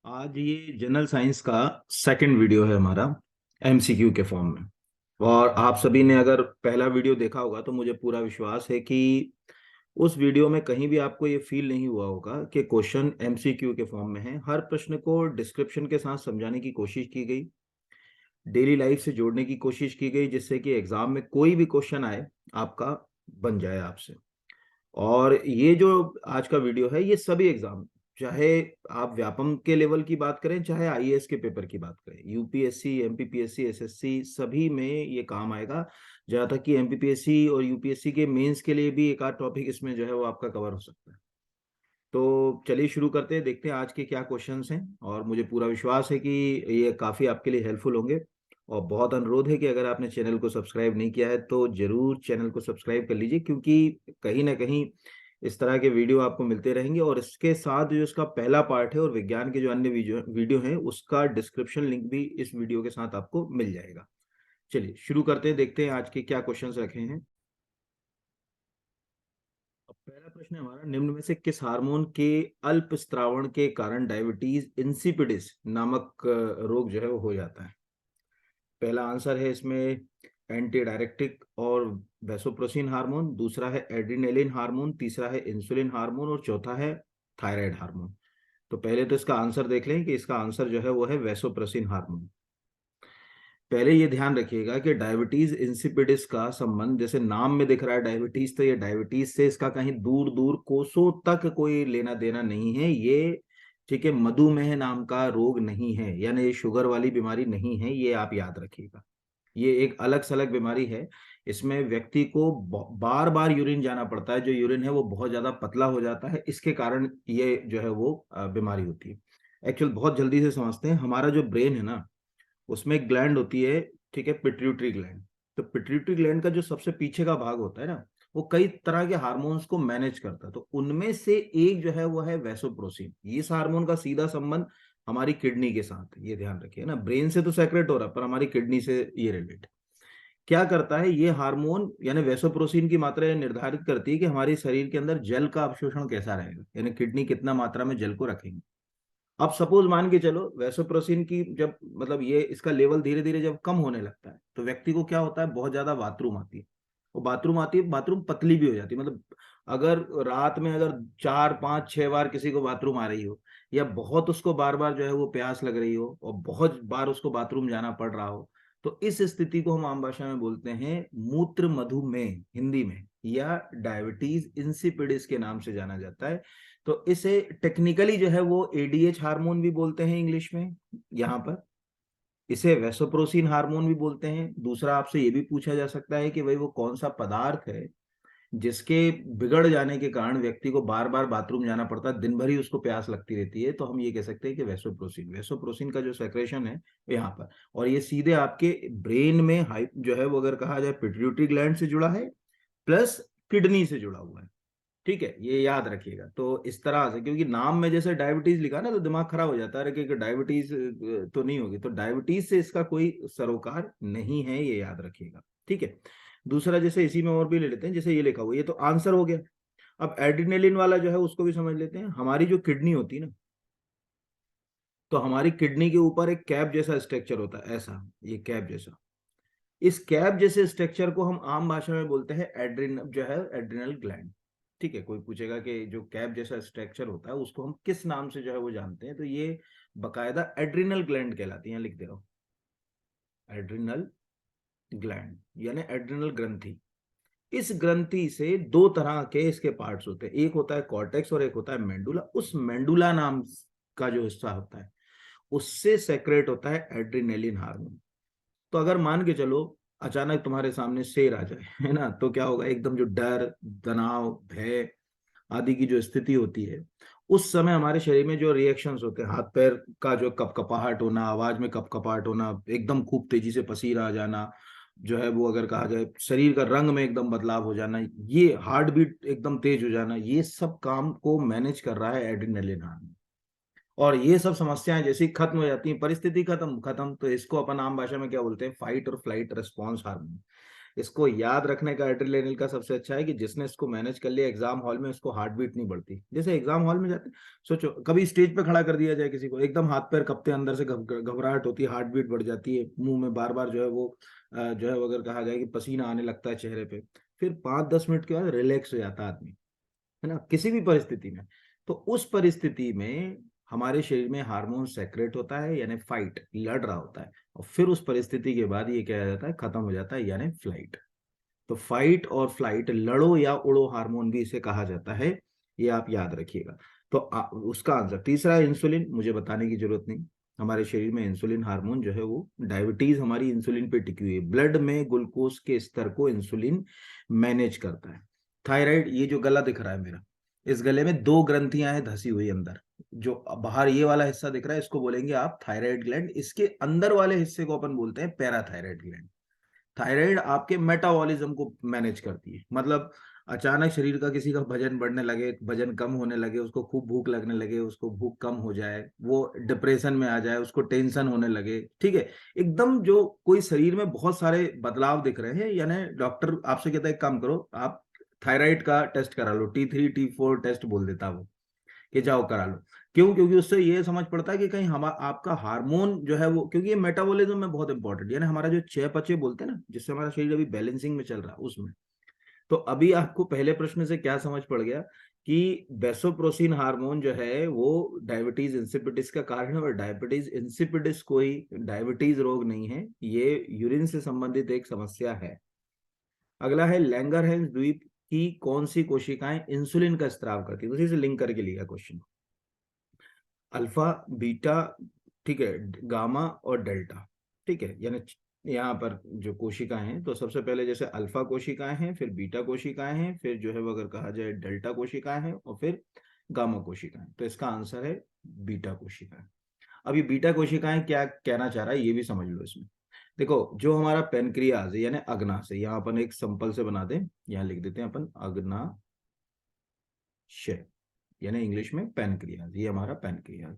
आज ये general science का सेकंड वीडियो है हमारा एमसीक्यू के फॉर्म में। और आप सभी ने अगर पहला वीडियो देखा होगा तो मुझे पूरा विश्वास है कि उस वीडियो में कहीं भी आपको ये फील नहीं हुआ होगा कि क्वेश्चन एमसीक्यू के फॉर्म में है। हर प्रश्न को डिस्क्रिप्शन के साथ समझाने की कोशिश की गई, डेली लाइफ से जोड़ने की कोशिश की गई, जिससे कि एग्जाम में कोई भी क्वेश्चन आए आपका बन जाए आपसे। और ये जो आज का वीडियो है ये सभी एग्जाम, चाहे आप व्यापम के लेवल की बात करें चाहे आईएएस के पेपर की बात करें, यूपीएससी एमपीपीएससी एसएससी सभी में ये काम आएगा। जहाँ तक कि एमपीपीएससी और यूपीएससी के मेंस के लिए भी एक आध टॉपिक इसमें जो है वो आपका कवर हो सकता है। तो चलिए शुरू करते हैं, देखते हैं आज के क्या क्वेश्चंस हैं। और मुझे पूरा विश्वास है कि ये काफ़ी आपके लिए हेल्पफुल होंगे। और बहुत अनुरोध है कि अगर आपने चैनल को सब्सक्राइब नहीं किया है तो जरूर चैनल को सब्सक्राइब कर लीजिए, क्योंकि कहीं ना कहीं इस तरह के वीडियो आपको मिलते रहेंगे। और इसके साथ जो इसका पहला पार्ट है और विज्ञान के जो अन्य वीडियो वीडियो हैं उसका डिस्क्रिप्शन लिंक भी इस वीडियो के साथ आपको मिल जाएगा। चलिए शुरू करते हैं, देखते हैं आज के क्या क्वेश्चंस रखे हैं। अब पहला प्रश्न है हमारा, निम्न में से किस हार्मोन के अल्प स्त्रावण के कारण डायबिटीज इंसिपिडिस नामक रोग जो है वो हो जाता है। पहला आंसर है इसमें एंटी डायरेक्टिक और वैसोप्रोसिन हार्मोन, दूसरा है एड्रिनेलिन हार्मोन, तीसरा है इंसुलिन हार्मोन और चौथा है थायराइड हार्मोन। तो पहले तो इसका आंसर देख लें कि इसका आंसर जो है वो है वैसोप्रोसिन हार्मोन। पहले ये ध्यान रखिएगा कि डायबिटीज इंसिपिडिस का संबंध, जैसे नाम में दिख रहा है डायबिटीज, तो ये डायबिटीज से इसका कहीं दूर दूर कोसों तक कोई लेना देना नहीं है ये। ठीक है, मधुमेह नाम का रोग नहीं है, यानी ये शुगर वाली बीमारी नहीं है, ये आप याद रखिएगा। ये एक अलग सलग बीमारी है। इसमें व्यक्ति को बार बार यूरिन जाना पड़ता है, जो यूरिन है वो बहुत ज्यादा पतला हो जाता है, इसके कारण ये जो है वो बीमारी होती है। एक्चुअल बहुत जल्दी से समझते हैं, हमारा जो ब्रेन है ना उसमें एक ग्लैंड होती है, ठीक है, पिट्यूटरी ग्लैंड। तो पिट्यूटरी ग्लैंड का जो सबसे पीछे का भाग होता है ना, वो कई तरह के हार्मोन्स को मैनेज करता है। तो उनमें से एक जो है वो है वैसोप्रोसिन। इस हार्मोन का सीधा संबंध हमारी किडनी के साथ है, ये ध्यान रखिए ना। ब्रेन से तो सेक्रेट हो रहा है पर हमारी किडनी से ये रिलेट क्या करता है। ये हार्मोन यानी वैसोप्रोसिन की मात्रा ये निर्धारित करती है कि हमारे शरीर के अंदर जल का अवशोषण कैसा रहेगा, यानी किडनी कितना मात्रा में जल को रखेंगे। अब सपोज मान के चलो वैसोप्रोसिन की जब मतलब ये इसका लेवल धीरे धीरे जब कम होने लगता है तो व्यक्ति को क्या होता है, बहुत ज्यादा बाथरूम आती है। वो बाथरूम आती है, बाथरूम पतली भी हो जाती है। मतलब अगर रात में अगर 4 5 6 बार किसी को बाथरूम आ रही हो, या बहुत उसको बार बार जो है वो प्यास लग रही हो और बहुत बार उसको बाथरूम जाना पड़ रहा हो, तो इस स्थिति को हम आम भाषा में बोलते हैं मूत्र मधुमेह हिंदी में, या डायबिटीज इंसिपिडिस के नाम से जाना जाता है। तो इसे टेक्निकली जो है वो एडीएच हार्मोन भी बोलते हैं इंग्लिश में यहाँ पर। इसे वैसोप्रोसिन हार्मोन भी बोलते हैं। दूसरा आपसे ये भी पूछा जा सकता है कि भाई वो कौन सा पदार्थ है जिसके बिगड़ जाने के कारण व्यक्ति को बार बार बाथरूम जाना पड़ता है, दिन भर ही उसको प्यास लगती रहती है। तो हम ये कह सकते हैं कि वैसोप्रोसिन, वैसोप्रोसिन का जो सेक्रेशन है यहाँ पर, और ये सीधे आपके ब्रेन में हाई जो है वो अगर कहा जाए पिट्यूटरी ग्लैंड से जुड़ा है, प्लस किडनी से जुड़ा हुआ है। ठीक है, ये याद रखिएगा। तो इस तरह से, क्योंकि नाम में जैसे डायबिटीज लिखा ना तो दिमाग खराब हो जाता है कि डायबिटीज तो नहीं होगी, तो डायबिटीज से इसका कोई सरोकार नहीं है, ये याद रखिएगा। ठीक है, दूसरा जैसे इसी में और भी ले लेते हैं, जैसे ये लिखा हुआ, ये तो आंसर हो गया। अब एड्रिनलिन वाला जो है उसको भी समझ लेते हैं। हमारी जो किडनी होती है ना, तो हमारी किडनी के ऊपर एक कैप जैसा स्ट्रक्चर होता है, ऐसा ये कैप जैसा। इस कैप जैसे स्ट्रक्चर को हम आम भाषा में बोलते हैं एड्रिन जो है एड्रिनल ग्लैंड। ठीक है, कोई पूछेगा कि जो कैप जैसा स्ट्रक्चर होता है उसको हम किस नाम से जो है वो जानते हैं, तो ये बकायदा एड्रिनल ग्लैंड कहलाती है। लिख दे रहा हूं, एड्रिनल ग्लैंड यानी एड्रिनल ग्रंथि। इस ग्रंथि से दो तरह के इसके पार्ट्स होते हैं, एक होता है कॉर्टेक्स और एक होता है मेंडुला। उस मेंडुला नाम का जो हिस्सा होता है उससे सेक्रेट होता है एड्रिनेलिन हार्मोन। तो अगर मान के चलो अचानक तुम्हारे सामने शेर आ जाए, है ना, तो क्या होगा, एकदम जो डर, तनाव, भय आदि की जो स्थिति होती है, उस समय हमारे शरीर में जो रिएक्शंस होते हैं, हाथ पैर का जो कपकपाहट होना, आवाज में कपकपाहट होना, एकदम खूब तेजी से पसीना आ जाना, जो है वो अगर कहा जाए शरीर का रंग में एकदम बदलाव हो जाना, ये हार्ट बीट एकदम तेज हो जाना, ये सब काम को मैनेज कर रहा है एड्रिनलिन हार्मोन। और ये सब समस्याएं जैसी खत्म हो जाती हैं, परिस्थिति खत्म खत्म, तो इसको अपन आम भाषा में क्या बोलते हैं, फाइट और फ्लाइट रिस्पॉन्स हार्मोन। इसको याद रखने का एड्रेनालिन का सबसे अच्छा है कि जिसने इसको मैनेज कर लिया एग्जाम हॉल में, उसको हार्ट बीट नहीं बढ़ती। जैसे एग्जाम हॉल में जाते, सोचो कभी स्टेज पे खड़ा कर दिया जाए किसी को, एकदम हाथ पैर कपते, अंदर से घबराहट होती है, हार्ट बीट बढ़ जाती है, मुंह में बार बार जो है वो जो है अगर कहा जाए कि पसीना आने लगता है चेहरे पे, फिर 5-10 मिनट के बाद रिलैक्स हो जाता है आदमी, है ना, किसी भी परिस्थिति में। तो उस परिस्थिति में हमारे शरीर में हार्मोन सेक्रेट होता है, यानी फाइट, लड़ रहा होता है, और फिर उस परिस्थिति के बाद ये क्या जाता है, खत्म हो जाता है, यानी फ्लाइट। तो फाइट और फ्लाइट, लड़ो या उड़ो हार्मोन भी इसे कहा जाता है, ये आप याद रखिएगा। तो उसका आंसर तीसरा है इंसुलिन, मुझे बताने की जरूरत नहीं। हमारे शरीर में इंसुलिन हार्मोन जो है वो, डायबिटीज हमारी इंसुलिन पे टिकी हुई है, ब्लड में ग्लूकोज के स्तर को इंसुलिन मैनेज करता है। थायराइड, ये जो गला दिख रहा है मेरा, इस गले में 2 ग्रंथियां हैं धसी हुई अंदर, जो बाहर ये वाला हिस्सा दिख रहा है इसको बोलेंगे आप थायराइड ग्लैंड, इसके अंदर वाले हिस्से को अपन बोलते हैं पैराथायराइड ग्लैंड। थायराइड आपके मेटाबॉलिज्म को मैनेज करती है, मतलब अचानक शरीर का किसी का वजन बढ़ने लगे, वजन कम होने लगे, उसको खूब भूख लगने लगे, उसको भूख कम हो जाए, वो डिप्रेशन में आ जाए, उसको टेंशन होने लगे, ठीक है, एकदम जो कोई शरीर में बहुत सारे बदलाव दिख रहे हैं, यानी डॉक्टर आपसे कहता है एक काम करो, आप थायराइड का टेस्ट करा लो, T3 T4 टेस्ट बोल देता वो, कि जाओ करा लो। क्यों? क्योंकि उससे ये समझ पड़ता है कि कहीं हम आपका हार्मोन जो है वो, क्योंकि ये मेटाबॉलिज्म में बहुत इंपॉर्टेंट, यानी हमारा जो चयापचय बोलते हैं ना, जिससे हमारा शरीर अभी बैलेंसिंग में चल रहा है उसमें। तो अभी आपको पहले प्रश्न से क्या समझ पड़ गया कि बेसोप्रोसिन हार्मोन जो है वो डायबिटीज इंसिपिडिस का कारण है, और डायबिटीज इंसिपिडिस कोई डायबिटीज रोग नहीं है, ये यूरिन से संबंधित एक समस्या है। अगला है लैंगरहैंस द्वीप की कौन सी कोशिकाएं इंसुलिन का स्त्राव करती है, उसी से लिंक करके लिया क्वेश्चन। अल्फा, बीटा, ठीक है, गामा और डेल्टा, ठीक है, यानी यहाँ पर जो कोशिकाएं हैं, तो सबसे पहले जैसे अल्फा कोशिकाएं हैं, फिर बीटा कोशिकाएं हैं, फिर जो है वो अगर कहा जाए डेल्टा कोशिकाएं हैं, और फिर गामा कोशिकाएं। तो इसका आंसर है बीटा कोशिकाएं। अब ये बीटा कोशिकाएं क्या कहना चाह रहा है ये भी समझ लो इसमें। देखो, जो हमारा पेनक्रियाज है यानी अग्नाशय, यहाँ अपन एक सिंपल से बना दें, यहाँ लिख देते हैं अपन अग्नाशय, यानी इंग्लिश में पैनक्रियाज, ये हमारा पैनक्रियाज।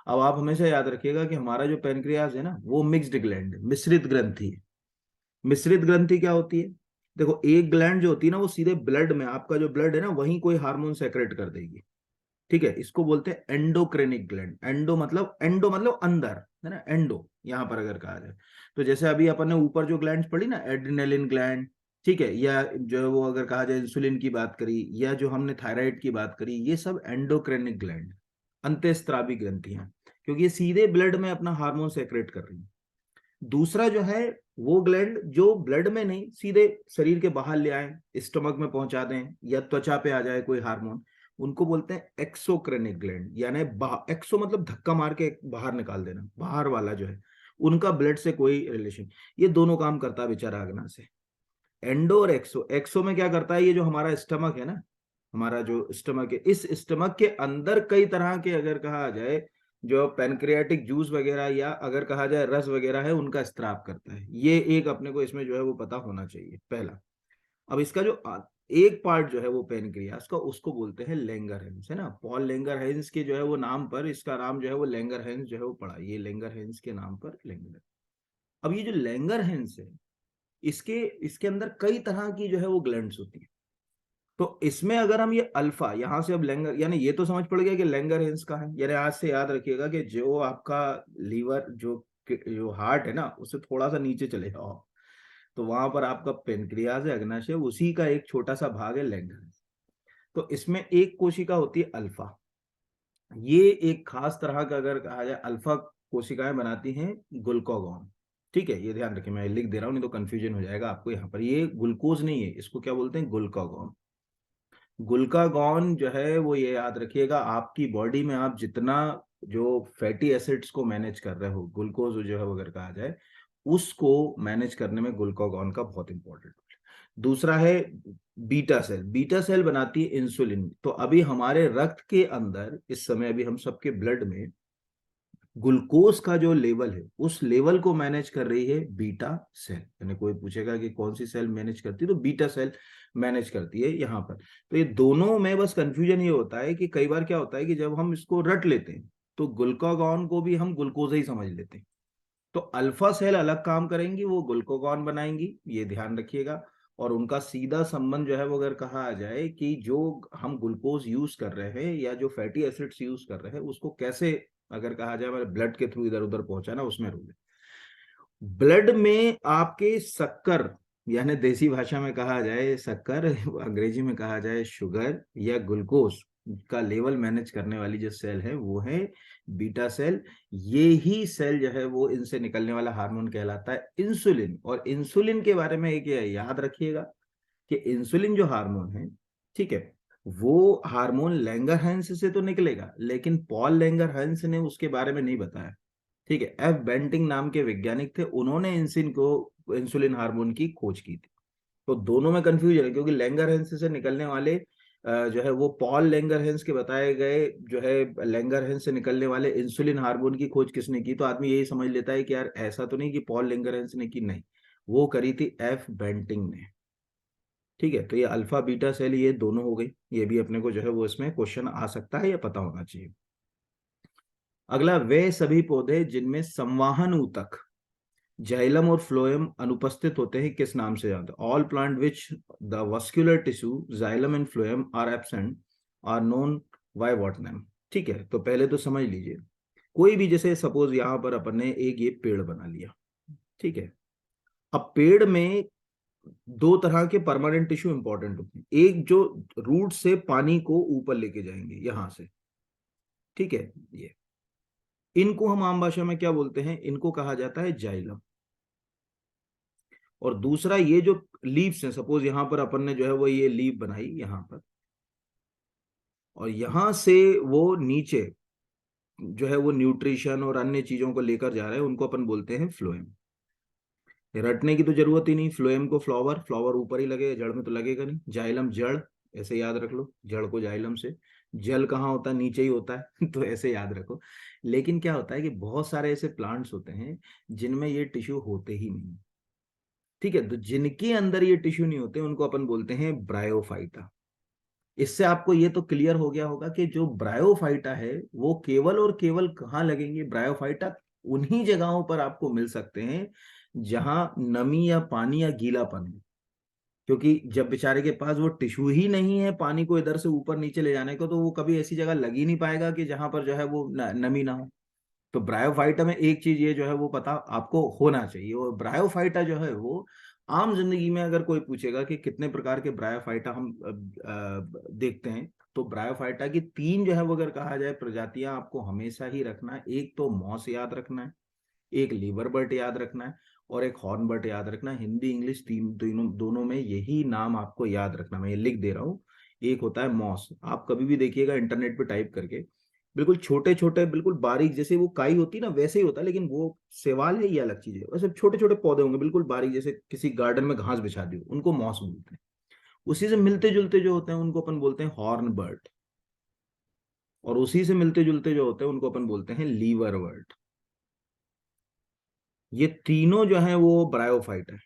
अब आप हमेशा याद रखिएगा कि हमारा जो पैनक्रियाज है ना, वो मिक्स्ड ग्लैंड, मिश्रित ग्रंथि है। मिश्रित ग्रंथि क्या होती है? देखो, एक ग्लैंड जो होती है ना, वो सीधे ब्लड में, आपका जो ब्लड है ना, वहीं कोई हार्मोन सेक्रेट कर देगी, ठीक है, इसको बोलते हैं एंडोक्रेनिक ग्लैंड। एंडो मतलब अंदर, है ना, एंडो यहाँ पर अगर कहा जाए, तो जैसे अभी अपन ने ऊपर जो ग्लैंड पढ़ी ना, एड्रिनलिन ग्लैंड, ठीक है, या जो है वो अगर कहा जाए इंसुलिन की बात करी, या जो हमने थायराइड की बात करी, ये सब एंडोक्रेनिक ग्लैंड, अंतःस्रावी ग्रंथियां, क्योंकि ये सीधे ब्लड में अपना हार्मोन सेक्रेट कर रही है। दूसरा जो है वो ग्लैंड जो ब्लड में नहीं, सीधे शरीर के बाहर ले आए, स्टमक में पहुंचा दें, या त्वचा पे आ जाए कोई हार्मोन, उनको बोलते हैं एक्सोक्रेनिक ग्लैंड, यानी एक्सो मतलब धक्का मार के बाहर निकाल देना, बाहर वाला जो है, उनका ब्लड से कोई रिलेशन। ये दोनों काम करता है बेचारा अग्ना से। एंडो और एक्सो, एक्सो में क्या करता है, ये जो हमारा स्टमक है ना, हमारा जो स्टमक है, इस स्टमक के अंदर कई तरह के अगर कहा जाए जो पैनक्रियाटिक जूस वगैरह, या अगर कहा जाए रस वगैरह है, उनका स्त्राव करता है। ये एक अपने को इसमें जो है वो पता होना चाहिए पहला। अब इसका जो एक पार्ट जो है वो पैनक्रियास का, उसको बोलते हैं लैंगरहैंस, है ना, पॉल लैंगरहैंस के जो है वो नाम पर इसका नाम जो है वो लैंगरहैंस जो है वो पड़ा, ये लैंगरहैंस के नाम पर लैंगर। अब ये जो लैंगरहैंस है, इसके इसके अंदर कई तरह की जो है वो ग्लैंड्स होती है। तो इसमें अगर हम ये अल्फा यहाँ से, अब लैंगर यानी ये तो समझ पड़ गया कि लैंगरहैंस का है, यानी आज से याद रखिएगा कि जो आपका लीवर, जो हार्ट है ना, उससे थोड़ा सा नीचे चले जाओ, तो वहां पर आपका पेनक्रियाज है, अग्नाशय, उसी का एक छोटा सा भाग है लैंगरहैंस। तो इसमें एक कोशिका होती है अल्फा, ये एक खास तरह का अगर कहा जाए अल्फा कोशिकाएं बनाती हैं ग्लूकागॉन, ठीक है, ये ध्यान रखिए, मैं लिख दे रहा हूँ नहीं तो कंफ्यूजन हो जाएगा आपको। यहाँ पर ये ग्लूकोज नहीं है, इसको क्या बोलते हैं, ग्लूकागॉन। ग्लूकागॉन जो है वो, ये याद रखिएगा, आपकी बॉडी में आप जितना जो फैटी एसिड्स को मैनेज कर रहे हो, ग्लूकोज जो है अगर कहा जाए, उसको मैनेज करने में ग्लूकागॉन का बहुत इंपॉर्टेंट रोल है। दूसरा है बीटा सेल, बीटा सेल बनाती है इंसुलिन। तो अभी हमारे रक्त के अंदर इस समय, अभी हम सबके ब्लड में ग्लूकोज का जो लेवल है, उस लेवल को मैनेज कर रही है बीटा सेल। यानी कोई पूछेगा कि कौन सी सेल मैनेज करती है, तो बीटा सेल मैनेज करती है यहाँ पर। तो ये दोनों में बस कंफ्यूजन ये होता है कि कई बार क्या होता है कि जब हम इसको रट लेते हैं, तो ग्लूकागॉन को भी हम ग्लूकोज ही समझ लेते हैं, तो अल्फा सेल अलग काम करेंगी, वो ग्लूकागॉन बनाएंगी, ये ध्यान रखिएगा। और उनका सीधा संबंध जो है वो अगर कहा जाए कि जो हम ग्लूकोज यूज कर रहे हैं या जो फैटी एसिड्स यूज कर रहे हैं उसको कैसे अगर कहा जाए हमारे ब्लड के थ्रू इधर उधर पहुंचाना, उसमें रूल है। ब्लड में आपके शक्कर, यानी देसी भाषा में कहा जाए शक्कर, अंग्रेजी में कहा जाए शुगर या ग्लूकोज का लेवल मैनेज करने वाली जो सेल है वो है बीटा सेल। ये ही सेल जो है वो इनसे निकलने वाला हार्मोन कहलाता है इंसुलिन। और इंसुलिन के बारे में एक याद रखिएगा कि इंसुलिन जो हार्मोन है, ठीक है, वो हार्मोन लैंगरहैंस से तो निकलेगा, लेकिन पॉल लैंगरहैंस ने उसके बारे में नहीं बताया, ठीक है। एफ बेंटिंग नाम के वैज्ञानिक थे, उन्होंने इंसुलिन हार्मोन की खोज की थी। तो दोनों में कंफ्यूजन है, क्योंकि लैंगरहैंस से निकलने वाले जो है वो पॉल लैंगरहैंस के बताए गए जो है लैंगरहैंस से निकलने वाले इंसुलिन हार्मोन की खोज किसने की। तो आदमी यही समझ लेता है कि यार ऐसा तो नहीं कि पॉल लैंगरहैंस ने की, नहीं, वो करी थी एफ बेंटिंग ने, ठीक है। तो ये अल्फा बीटा सेल ये दोनों हो गई, ये भी अपने को जो है वो इसमें क्वेश्चन आ सकता है या पता होना चाहिए। अगला, वे सभी पौधे जिनमें संवाहन ऊतक जाइलम और फ्लोएम अनुपस्थित होते हैं किस नाम से जानते हैं। All plant which the vascular tissue xylem and phloem are absent are known by what name. ठीक है, तो पहले तो समझ लीजिए, कोई भी जैसे सपोज यहां पर अपन ने एक ये पेड़ बना लिया, ठीक है। अब पेड़ में दो तरह के परमानेंट टिश्यू इंपॉर्टेंट होते हैं, एक जो रूट से पानी को ऊपर लेके जाएंगे यहां से, ठीक है, ये इनको हम आम भाषा में क्या बोलते हैं, इनको कहा जाता है जाइलम। और दूसरा ये जो लीव्स हैं, सपोज यहां पर अपन ने जो है वो ये लीव बनाई यहां पर, और यहां से वो नीचे जो है वो न्यूट्रिशन और अन्य चीजों को लेकर जा रहे हैं, उनको अपन बोलते हैं फ्लोएम। रटने की तो जरूरत ही नहीं, फ्लोएम को फ्लावर, फ्लावर ऊपर ही लगेगा, जड़ में तो लगेगा नहीं। जाइलम जड़, ऐसे याद रख लो, जड़ को जाइलम से। जल कहाँ होता है, नीचे ही होता है तो ऐसे याद रखो। लेकिन क्या होता है कि बहुत सारे ऐसे प्लांट्स होते हैं जिनमें ये टिश्यू होते ही नहीं, ठीक है। तो जिनके अंदर ये टिश्यू नहीं होते उनको अपन बोलते हैं ब्रायोफाइटा। इससे आपको ये तो क्लियर हो गया होगा कि जो ब्रायोफाइटा है वो केवल और केवल कहाँ लगेंगे, ब्रायोफाइटा उन्हीं जगहों पर आपको मिल सकते हैं जहां नमी या पानी या गीलापन है। क्योंकि जब बेचारे के पास वो टिश्यू ही नहीं है पानी को इधर से ऊपर नीचे ले जाने को, तो वो कभी ऐसी जगह लग ही नहीं पाएगा कि जहां पर जो है वो नमी ना हो। तो ब्रायोफाइटा में एक चीज ये जो है वो पता आपको होना चाहिए। और ब्रायोफाइटा जो है वो आम जिंदगी में अगर कोई पूछेगा कि कितने प्रकार के ब्रायोफाइटा हम देखते हैं, तो ब्रायोफाइटा की तीन जो है वो अगर कहा जाए प्रजातियां आपको हमेशा ही रखना है। एक तो मॉस याद रखना है, एक लीवर बर्ट याद रखना है, और एक हॉर्न बर्ट याद रखना है। हिंदी इंग्लिश तीन तीनों दोनों में यही नाम आपको याद रखना, मैं ये लिख दे रहा हूँ। एक होता है मॉस, आप कभी भी देखिएगा इंटरनेट पे टाइप करके, बिल्कुल छोटे छोटे बिल्कुल बारीक, जैसे वो काई होती है ना वैसे ही होता है, लेकिन वो सेवाल है ये अलग चीज है। वैसे छोटे छोटे पौधे होंगे बिल्कुल बारीक, जैसे किसी गार्डन में घास बिछा दी हो, उनको मॉस बोलते हैं। उसी से मिलते जुलते जो होते हैं उनको अपन बोलते हैं हॉर्न बर्ट, और उसी से मिलते जुलते जो होते हैं उनको अपन बोलते हैं लीवर बर्ट। ये तीनों जो है वो ब्रायोफाइट है,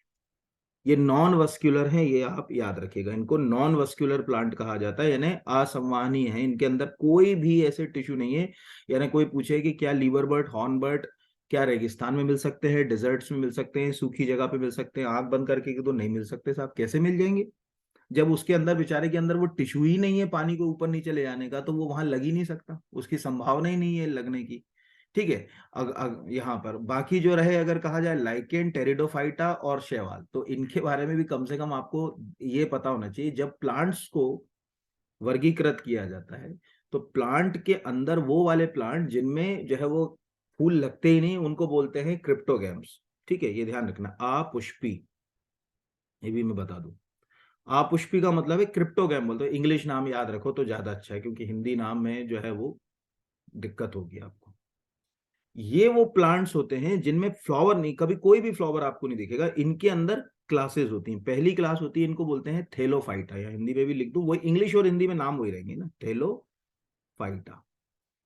ये नॉन वस्कुलर है, ये आप याद रखिएगा। इनको नॉन वस्कुलर प्लांट कहा जाता है, यानी असंवहनीय है, इनके अंदर कोई भी ऐसे टिश्यू नहीं है। यानी कोई पूछे कि क्या लीवर बर्ट हॉर्न बर्ट क्या रेगिस्तान में मिल सकते हैं, डिजर्ट्स में मिल सकते हैं, सूखी जगह पे मिल सकते हैं, आंख बंद करके, तो नहीं मिल सकते साहब। कैसे मिल जाएंगे जब उसके अंदर बेचारे के अंदर वो टिश्यू ही नहीं है पानी को ऊपर नीचे ले जाने का, तो वो वहां लग ही नहीं सकता, उसकी संभावना ही नहीं है लगने की, ठीक है। यहाँ पर बाकी जो रहे अगर कहा जाए लाइकेन, टेरिडोफाइटा और शैवाल, तो इनके बारे में भी कम से कम आपको ये पता होना चाहिए। जब प्लांट्स को वर्गीकृत किया जाता है तो प्लांट के अंदर वो वाले प्लांट जिनमें जो है वो फूल लगते ही नहीं उनको बोलते हैं क्रिप्टोगैम्स, ठीक है, ये ध्यान रखना। अपुष्पी, ये भी मैं बता दूं, अपुष्पी का मतलब है क्रिप्टोगैम बोलते हैं। इंग्लिश नाम याद रखो तो ज्यादा अच्छा है, क्योंकि हिंदी नाम में जो है वो दिक्कत होगी आपको। ये वो प्लांट्स होते हैं जिनमें फ्लावर नहीं, कभी कोई भी फ्लावर आपको नहीं दिखेगा, इनके अंदर क्लासेस होती हैं। पहली क्लास होती है, इनको बोलते हैं थेलोफाइटा, या हिंदी में भी लिख दूं वही, इंग्लिश और हिंदी में नाम वही रहेंगे ना, थेलोफाइटा।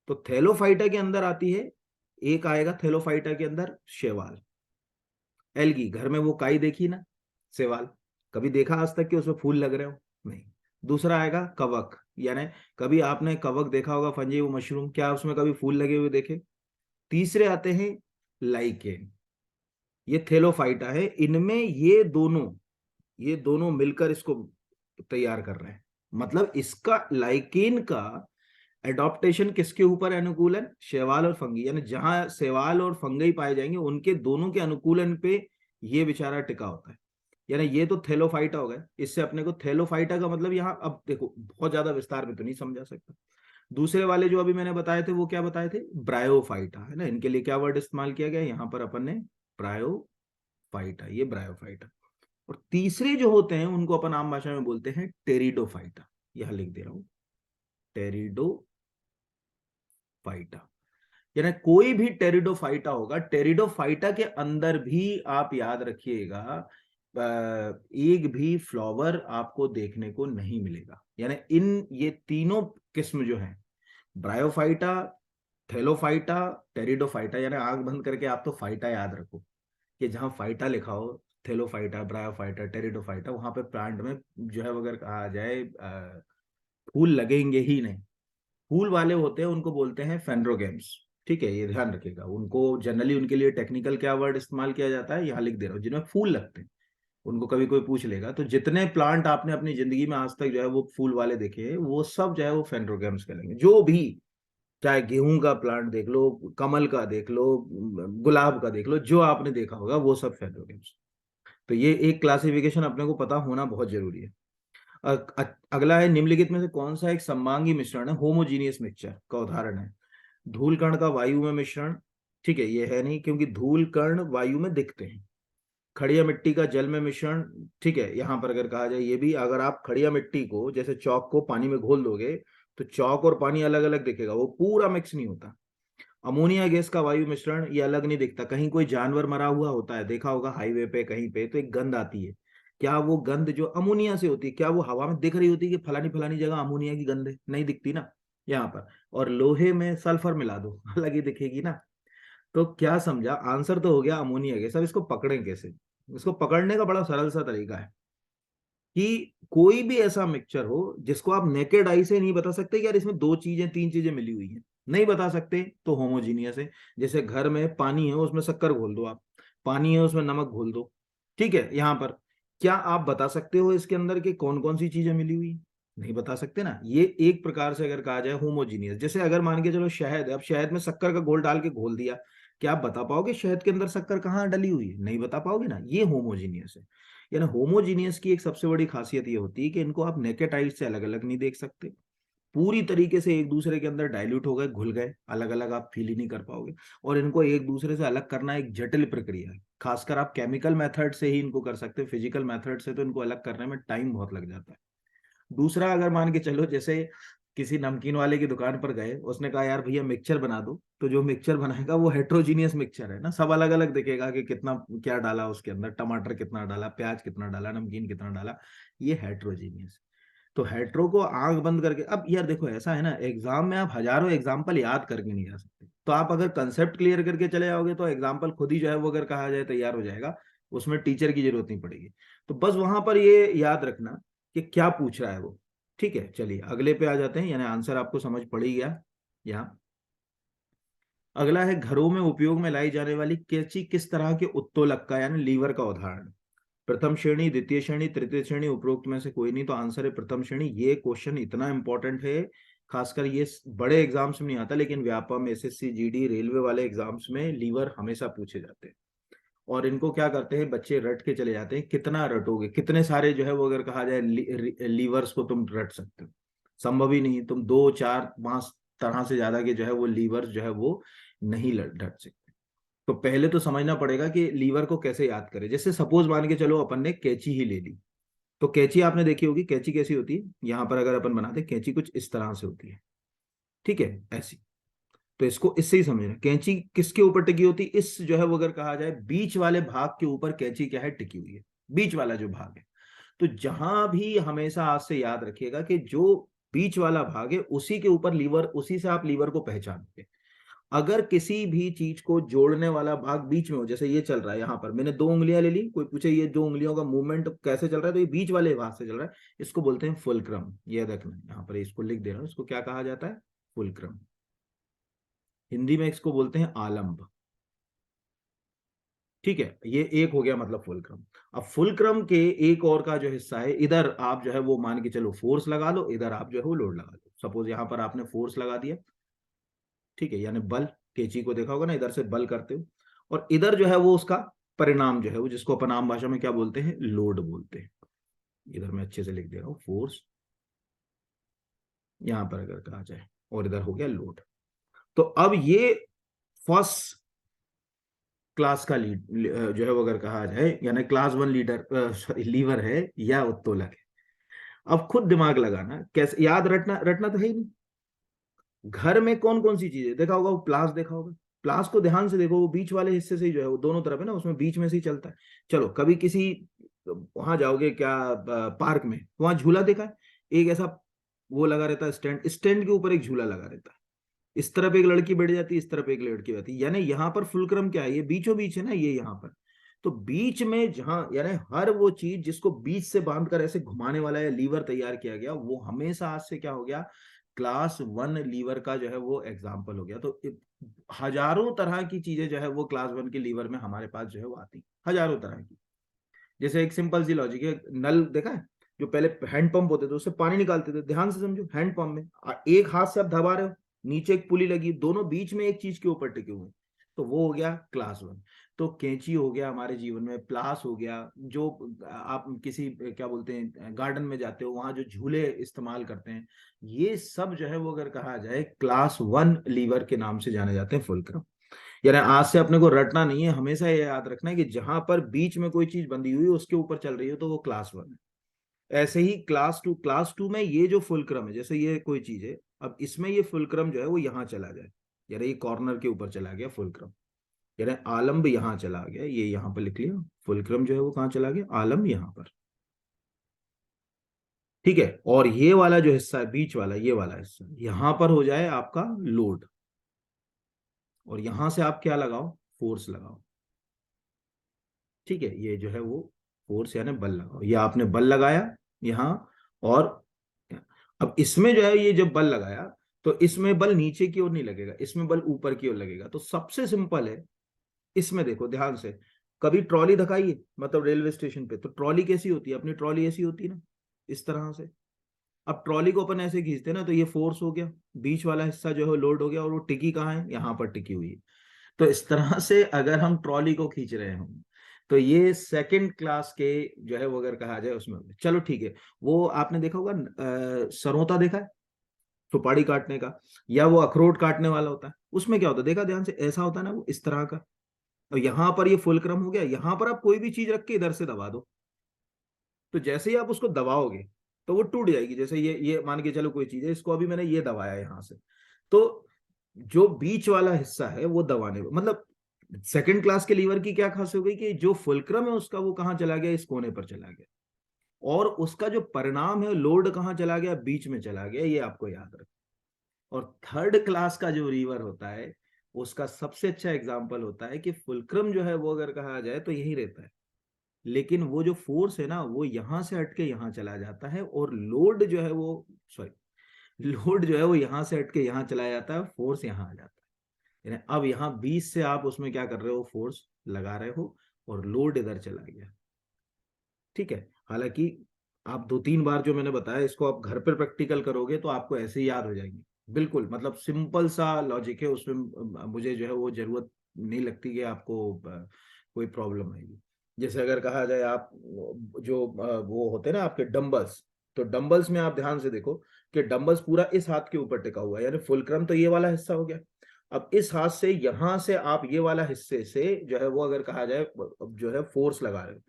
तो थेलोफाइटा के अंदर आती है, एक आएगा थेलोफाइटा के अंदर शैवाल। एल्गी, घर में वो काई देखी ना, शैवाल, कभी देखा आज तक कि उसमें फूल लग रहे हो, नहीं। दूसरा आएगा कवक, यानी कभी आपने कवक देखा होगा, फंजी वो मशरूम, क्या उसमें कभी फूल लगे हुए देखे। तीसरे आते हैं लाइकेन, ये थेलोफाइटा है। इनमें ये दोनों मिलकर इसको तैयार कर रहे हैं। मतलब इसका लाइकेन का एडॉप्टेशन किसके ऊपर अनुकूलन, शैवाल और फंगी, यानी जहां शैवाल और फंगी पाए जाएंगे उनके दोनों के अनुकूलन पे ये बेचारा टिका होता है। यानी ये तो थेलोफाइटा हो गया। इससे अपने को थेलोफाइटा का मतलब यहाँ अब देखो बहुत ज्यादा विस्तार में तो नहीं समझा सकता। दूसरे वाले जो अभी मैंने बताए थे वो क्या बताए थे, ब्रायोफाइटा है ना। इनके लिए क्या वर्ड इस्तेमाल किया गया यहाँ पर अपन ने, ब्रायोफाइटा, ये ब्रायोफाइटा। और तीसरे जो होते हैं उनको अपन आम भाषा में बोलते हैं टेरिडोफाइटा। यहां लिख दे रहा हूं, टेरिडोफाइटा। यानी कोई भी टेरिडोफाइटा होगा, टेरिडोफाइटा के अंदर भी आप याद रखिएगा एक भी फ्लावर आपको देखने को नहीं मिलेगा। यानी इन ये तीनों किस्म जो हैं, ब्रायोफाइटा, थेलोफाइटा, टेरिडोफाइटा, यानी आंख बंद करके आप तो फाइटा याद रखो कि जहां फाइटा लिखा हो, थेलोफाइटा, ब्रायोफाइटा, टेरिडोफाइटा, वहां पे प्लांट में जो है अगर कहा जाए फूल लगेंगे ही नहीं। फूल वाले होते हैं उनको बोलते हैं फेंड्रोगेम्स। ठीक है, ये ध्यान रखिएगा। उनको जनरली उनके लिए टेक्निकल क्या वर्ड इस्तेमाल किया जाता है, यहाँ लिख दे रहा हूँ, जिनमें फूल लगते हैं। उनको कभी कोई पूछ लेगा तो जितने प्लांट आपने अपनी जिंदगी में आज तक जो है वो फूल वाले देखे हैं, वो सब जो है वो फेंड्रोगेम्स कहलाएंगे। जो भी, चाहे गेहूं का प्लांट देख लो, कमल का देख लो, गुलाब का देख लो, जो आपने देखा होगा वो सब फेंड्रोगेम्स। तो ये एक क्लासिफिकेशन अपने को पता होना बहुत जरूरी है। अगला है, निम्नलिखित में से कौन सा एक सममांगी मिश्रण है, होमोजीनियस मिक्सचर का उदाहरण है। धूल कण का वायु में मिश्रण, ठीक है ये है नहीं क्योंकि धूल कण वायु में दिखते हैं। खड़िया मिट्टी का जल में मिश्रण, ठीक है, यहां पर अगर कहा जाए ये भी, अगर आप खड़िया मिट्टी को जैसे चौक को पानी में घोल दोगे तो चौक और पानी अलग अलग दिखेगा, वो पूरा मिक्स नहीं होता। अमोनिया गैस का वायु मिश्रण, ये अलग नहीं दिखता। कहीं कोई जानवर मरा हुआ होता है, देखा होगा हाईवे पे कहीं पे, तो एक गंध आती है। क्या वो गंध जो अमोनिया से होती है, क्या वो हवा में दिख रही होती है कि फलानी फलानी जगह अमोनिया की गंध है? नहीं दिखती ना। यहाँ पर, और लोहे में सल्फर मिला दो अलग ही दिखेगी ना। तो क्या समझा, आंसर तो हो गया अमोनिया गैस। अब इसको पकड़ें कैसे? इसको पकड़ने का बड़ा सरल सा तरीका है कि कोई भी ऐसा मिक्सचर हो जिसको आप नेकेड आई से नहीं बता सकते कि यार इसमें दो चीजें तीन चीजें मिली हुई हैं, नहीं बता सकते, तो होमोजीनियस है। जैसे घर में पानी है उसमें शक्कर घोल दो आप, पानी है उसमें नमक घोल दो, ठीक है। यहाँ पर क्या आप बता सकते हो इसके अंदर के कौन कौन सी चीजें मिली हुई? नहीं बता सकते ना। ये एक प्रकार से अगर कहा जाए होमोजीनियस। जैसे अगर मान के चलो शहद है, अब शहद में शक्कर का घोल डाल के घोल दिया, क्या आप बता पाओगे शहद के अंदर शक्कर कहाँ डली हुई है? नहीं बता पाओगे ना। ये होमोजीनियस है। यानी होमोजीनियस की एक सबसे बड़ी खासियत ये होती है कि इनको आप नेकेड आइज से अलग अलग नहीं देख सकते, पूरी तरीके से एक दूसरे के अंदर डाइल्यूट हो गए, घुल गए, अलग अलग आप फील ही नहीं कर पाओगे। और इनको एक दूसरे से अलग करना एक जटिल प्रक्रिया है। खासकर आप केमिकल मेथड से ही इनको कर सकते हैं, फिजिकल मेथड से तो इनको अलग करने में टाइम बहुत लग जाता है। दूसरा, अगर मान के चलो जैसे किसी नमकीन वाले की दुकान पर गए, उसने कहा यार भैया मिक्सचर बना दो, तो जो मिक्सचर बनाएगा वो हेट्रोजीनियस मिक्सचर है ना, सब अलग अलग दिखेगा कि कितना क्या डाला उसके अंदर, टमाटर कितना डाला, प्याज कितना डाला, नमकीन कितना डाला, ये हेट्रोजीनियस। तो हेट्रो को आंख बंद करके, अब यार देखो ऐसा है ना, एग्जाम में आप हजारों एग्जाम्पल याद करके नहीं जा सकते। तो आप अगर कंसेप्ट क्लियर करके चले जाओगे तो एग्जाम्पल खुद ही जो है वो अगर कहा जाए तैयार हो जाएगा, उसमें टीचर की जरूरत नहीं पड़ेगी। तो बस वहां पर ये याद रखना कि क्या पूछ रहा है वो। ठीक है, चलिए अगले पे आ जाते हैं, यानी आंसर आपको समझ पड़ ही गया यहाँ। अगला है, घरों में उपयोग में लाई जाने वाली कैंची किस तरह के उत्तोलक का यानी लीवर का उदाहरण? प्रथम श्रेणी, द्वितीय श्रेणी, तृतीय श्रेणी, उपरोक्त में से कोई नहीं, तो आंसर है प्रथम श्रेणी। ये क्वेश्चन इतना इंपॉर्टेंट है, खासकर ये बड़े एग्जाम्स में नहीं आता, लेकिन व्यापम, एसएससी, जीडी, रेलवे वाले एग्जाम्स में लीवर हमेशा पूछे जाते हैं। और इनको क्या करते हैं बच्चे, रट के चले जाते हैं। कितना रटोगे, कितने सारे जो है वो अगर कहा जाए लीवर्स को तुम रट सकते हो? संभव ही नहीं। तुम दो चार पांच तरह से ज्यादा के जो है वो लीवर्स जो है वो नहीं रट सकते। तो पहले तो समझना पड़ेगा कि लीवर को कैसे याद करें। जैसे सपोज मान के चलो अपन ने कैंची ही ले ली, तो कैंची आपने देखी होगी, कैंची कैसी होती है, यहाँ पर अगर अपन बनाते कैंची कुछ इस तरह से होती है, ठीक है, ऐसी। तो इसको इससे ही समझना, कैंची किसके ऊपर टिकी होती है, इस जो है वो अगर कहा जाए बीच वाले भाग के ऊपर कैंची क्या है, टिकी हुई है, बीच वाला जो भाग है। तो जहां भी हमेशा आज से याद रखिएगा कि जो बीच वाला भाग है उसी के ऊपर लीवर, उसी से आप लीवर को पहचानते। अगर किसी भी चीज को जोड़ने वाला भाग बीच में हो, जैसे ये चल रहा है, यहाँ पर मैंने दो उंगलियां ले ली, कोई पूछे ये दो उंगलियों का मूवमेंट कैसे चल रहा है, तो ये बीच वाले भाग से चल रहा है, इसको बोलते हैं फुलक्रम। ये देखना, यहाँ पर इसको लिख दे रहा हूँ, इसको क्या कहा जाता है, फुलक्रम। हिंदी में इसको बोलते हैं आलंब। ठीक है, ये एक हो गया मतलब फुल क्रम। अब फुल क्रम के एक और का जो हिस्सा है, इधर आप जो है वो मान के चलो फोर्स लगा लो, इधर आप जो है वो लोड लगा लो। सपोज यहां पर आपने फोर्स लगा दिया, ठीक है, यानी बल, कैंची को देखा होगा ना, इधर से बल करते हो, और इधर जो है वो उसका परिणाम जो है वो, जिसको अपन आम भाषा में क्या बोलते हैं, लोड बोलते हैं। इधर मैं अच्छे से लिख दे रहा हूँ, फोर्स यहां पर अगर कहा जाए, और इधर हो गया लोड। तो अब ये फर्स्ट क्लास का लीड जो है वो अगर कहा जाए, यानी क्लास वन लीडर लीवर है या उत्तोलक है। अब खुद दिमाग लगाना, कैसे याद रटना, रटना तो है ही नहीं। घर में कौन कौन सी चीजें देखा होगा, वो प्लास देखा होगा, प्लास को ध्यान से देखो, वो बीच वाले हिस्से से ही जो है वो दोनों तरफ है ना, उसमें बीच में से ही चलता है। चलो कभी किसी वहां जाओगे क्या, पार्क में, वहां झूला देखा है, एक ऐसा वो लगा रहता है स्टैंड, स्टैंड के ऊपर एक झूला लगा रहता है, इस तरफ एक लड़की बैठ जाती है, इस तरफ एक लड़की बैठी है, यानी यहाँ पर फुलक्रम क्या है, ये बीचों बीच है ना, ये यहाँ पर। तो बीच में जहां, यानी हर वो चीज जिसको बीच से बांधकर ऐसे घुमाने वाला या लीवर तैयार किया गया, वो हमेशा आज से क्या हो गया, क्लास वन लीवर का जो है वो एग्जाम्पल हो गया। तो हजारों तरह की चीजें जो है वो क्लास वन के लीवर में हमारे पास जो है वो आती, हजारों तरह की। जैसे एक सिंपल सी लॉजिक है, नल देखा है, जो पहले हैंड पंप होते थे उससे पानी निकालते थे, ध्यान से समझो, हैंड पंप में एक हाथ से आप दबा रहे हो, नीचे एक पुली लगी, दोनों बीच में एक चीज के ऊपर टिके हुए, तो वो हो गया क्लास वन। तो कैंची हो गया हमारे जीवन में, प्लास हो गया, जो आप किसी क्या बोलते हैं गार्डन में जाते हो वहां जो झूले इस्तेमाल करते हैं, ये सब जो है वो अगर कहा जाए क्लास वन लीवर के नाम से जाने जाते हैं, फुलक्रम। यानी आज से अपने को रटना नहीं है, हमेशा ये याद रखना है कि जहां पर बीच में कोई चीज बंधी हुई है उसके ऊपर चल रही हो तो वो क्लास वन है। ऐसे ही क्लास टू में ये जो फुलक्रम है, जैसे ये कोई चीज है, अब इसमें ये फुलक्रम जो है वो यहाँ चला जाए, यानी ये कॉर्नर के ऊपर चला गया फुलक्रम, यानी आलम्ब यहाँ चला गया, ये यहाँ पर लिख लिया, फुलक्रम जो है वो कहाँ चला गया, आलम्ब यहाँ पर। ठीक है, और ये वाला जो हिस्सा है बीच वाला, ये वाला हिस्सा यहाँ पर हो जाए आपका लोड, और यहां से आप क्या लगाओ, फोर्स लगाओ। ठीक है, ये जो है वो फोर्स यानी बल लगाओ, ये आपने बल लगाया यहाँ, और अब इसमें जो है ये जब बल लगाया, तो इसमें बल नीचे की ओर नहीं लगेगा, इसमें बल ऊपर की ओर लगेगा। तो सबसे सिंपल है, इसमें देखो ध्यान से, कभी ट्रॉली दिखाइए, मतलब रेलवे स्टेशन पे तो ट्रॉली कैसी होती है, अपनी ट्रॉली ऐसी होती है ना, इस तरह से। अब ट्रॉली को अपन ऐसे खींचते हैं ना, तो ये फोर्स हो गया, बीच वाला हिस्सा जो है लोड हो गया, और वो टिकी कहाँ है, यहाँ पर टिकी हुई है। तो इस तरह से अगर हम ट्रॉली को खींच रहे हों, तो ये सेकंड क्लास के जो है वो अगर कहा जाए उसमें। चलो ठीक है, वो आपने देखा होगा सरोता देखा है, सुपारी काटने का, या वो अखरोट काटने वाला होता है, उसमें क्या होता है देखा ध्यान से, ऐसा होता है ना वो इस तरह का। और यहाँ पर ये फुलक्रम हो गया, यहाँ पर आप कोई भी चीज रख के इधर से दबा दो, तो जैसे ही आप उसको दबाओगे तो वो टूट जाएगी। जैसे ये मान के चलो कोई चीज है, इसको अभी मैंने ये दबाया यहाँ से, तो जो बीच वाला हिस्सा है वो दबाने, मतलब सेकंड क्लास के लीवर की क्या खास हो गई कि जो फुलक्रम है उसका वो कहाँ चला गया, इस कोने पर चला गया, और उसका जो परिणाम है लोड कहाँ चला गया, बीच में चला गया, ये आपको याद रखना। और थर्ड क्लास का जो लीवर होता है, उसका सबसे अच्छा एग्जाम्पल होता है कि फुलक्रम जो है वो अगर कहा जाए तो यही रहता है, लेकिन वो जो फोर्स है ना वो यहां से हटके यहां चला जाता है, और लोड जो है वो, सॉरी, लोड जो है वो यहां से हटके यहां चला जाता है, फोर्स यहां आ जाता है। यानी अब यहाँ 20 से आप उसमें क्या कर रहे हो, फोर्स लगा रहे हो, और लोड इधर चला गया। ठीक है, हालांकि आप दो तीन बार जो मैंने बताया इसको आप घर पर प्रैक्टिकल करोगे तो आपको ऐसे ही याद हो जाएंगे, बिल्कुल, मतलब सिंपल सा लॉजिक है उसमें, मुझे जो है वो जरूरत नहीं लगती कि आपको कोई प्रॉब्लम आएगी। जैसे अगर कहा जाए आप जो वो होते हैं ना आपके डंबल्स, तो डंबल्स में आप ध्यान से देखो कि डंबल्स पूरा इस हाथ के ऊपर टिका हुआ है, यानी फुलक्रम तो ये वाला हिस्सा हो गया। अब इस हाथ से यहां से आप ये वाला हिस्से से जो है वो अगर कहा जाए जो है फोर्स लगा रहे हो,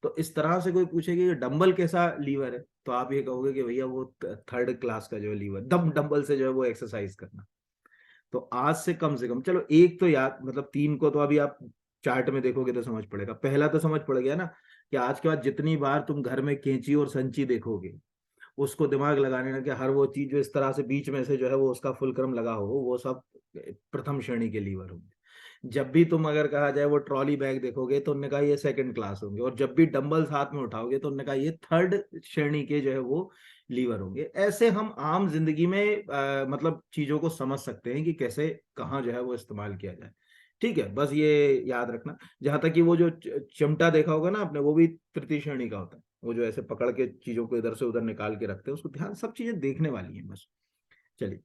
तो इस तरह से कोई पूछेगा कि डंबल कैसा लीवर है, तो आप ये कहोगे कि भैया वो थर्ड क्लास का जो है लीवर, डंबल से जो है वो एक्सरसाइज करना। तो आज से कम चलो एक तो याद, मतलब तीन को तो अभी आप चार्ट में देखोगे तो समझ पड़ेगा, पहला तो समझ पड़ गया ना, कि आज के बाद जितनी बार तुम घर में कैंची और संची देखोगे, उसको दिमाग लगाने ना कि हर वो चीज जो इस तरह से बीच में से जो है वो उसका फुलक्रम लगा हो, वो सब प्रथम श्रेणी के लीवर होंगे। जब भी तुम अगर कहा जाए वो ट्रॉली बैग देखोगे तो उनने कहा ये सेकंड क्लास होंगे, और जब भी डंबल्स हाथ में उठाओगे तो उनने कहा ये थर्ड श्रेणी के जो है वो लीवर होंगे। ऐसे हम आम जिंदगी में मतलब चीजों को समझ सकते हैं कि कैसे कहाँ जो है वो इस्तेमाल किया जाए। ठीक है, बस ये याद रखना। जहां तक कि वो जो चिमटा देखा होगा ना आपने, वो भी तृतीय श्रेणी का होता है, वो जो ऐसे पकड़ के चीजों को इधर से उधर निकाल के रखते हैं, उसको ध्यान, सब चीजें देखने वाली हैं बस। चलिए,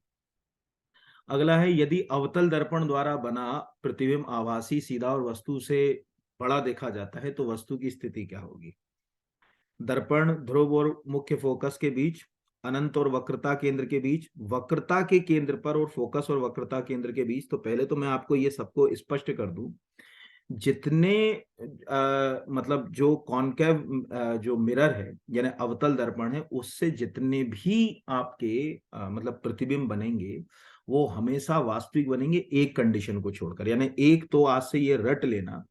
अगला है, यदि अवतल दर्पण द्वारा बना प्रतिबिंब आभासी, सीधा और वस्तु से बड़ा देखा जाता है तो वस्तु की स्थिति क्या होगी? दर्पण ध्रुव और मुख्य फोकस के बीच, अनंत और वक्रता केंद्र के बीच, वक्रता के केंद्र पर और फोकस और वक्रता केंद्र के बीच। तो पहले तो मैं आपको ये सबको स्पष्ट कर दूं, जितने मतलब जो कॉनकेव जो मिरर है यानी अवतल दर्पण है, उससे जितने भी आपके मतलब प्रतिबिंब बनेंगे, वो हमेशा वास्तविक बनेंगे, एक कंडीशन को छोड़कर। यानी एक तो आज से ये रट लेना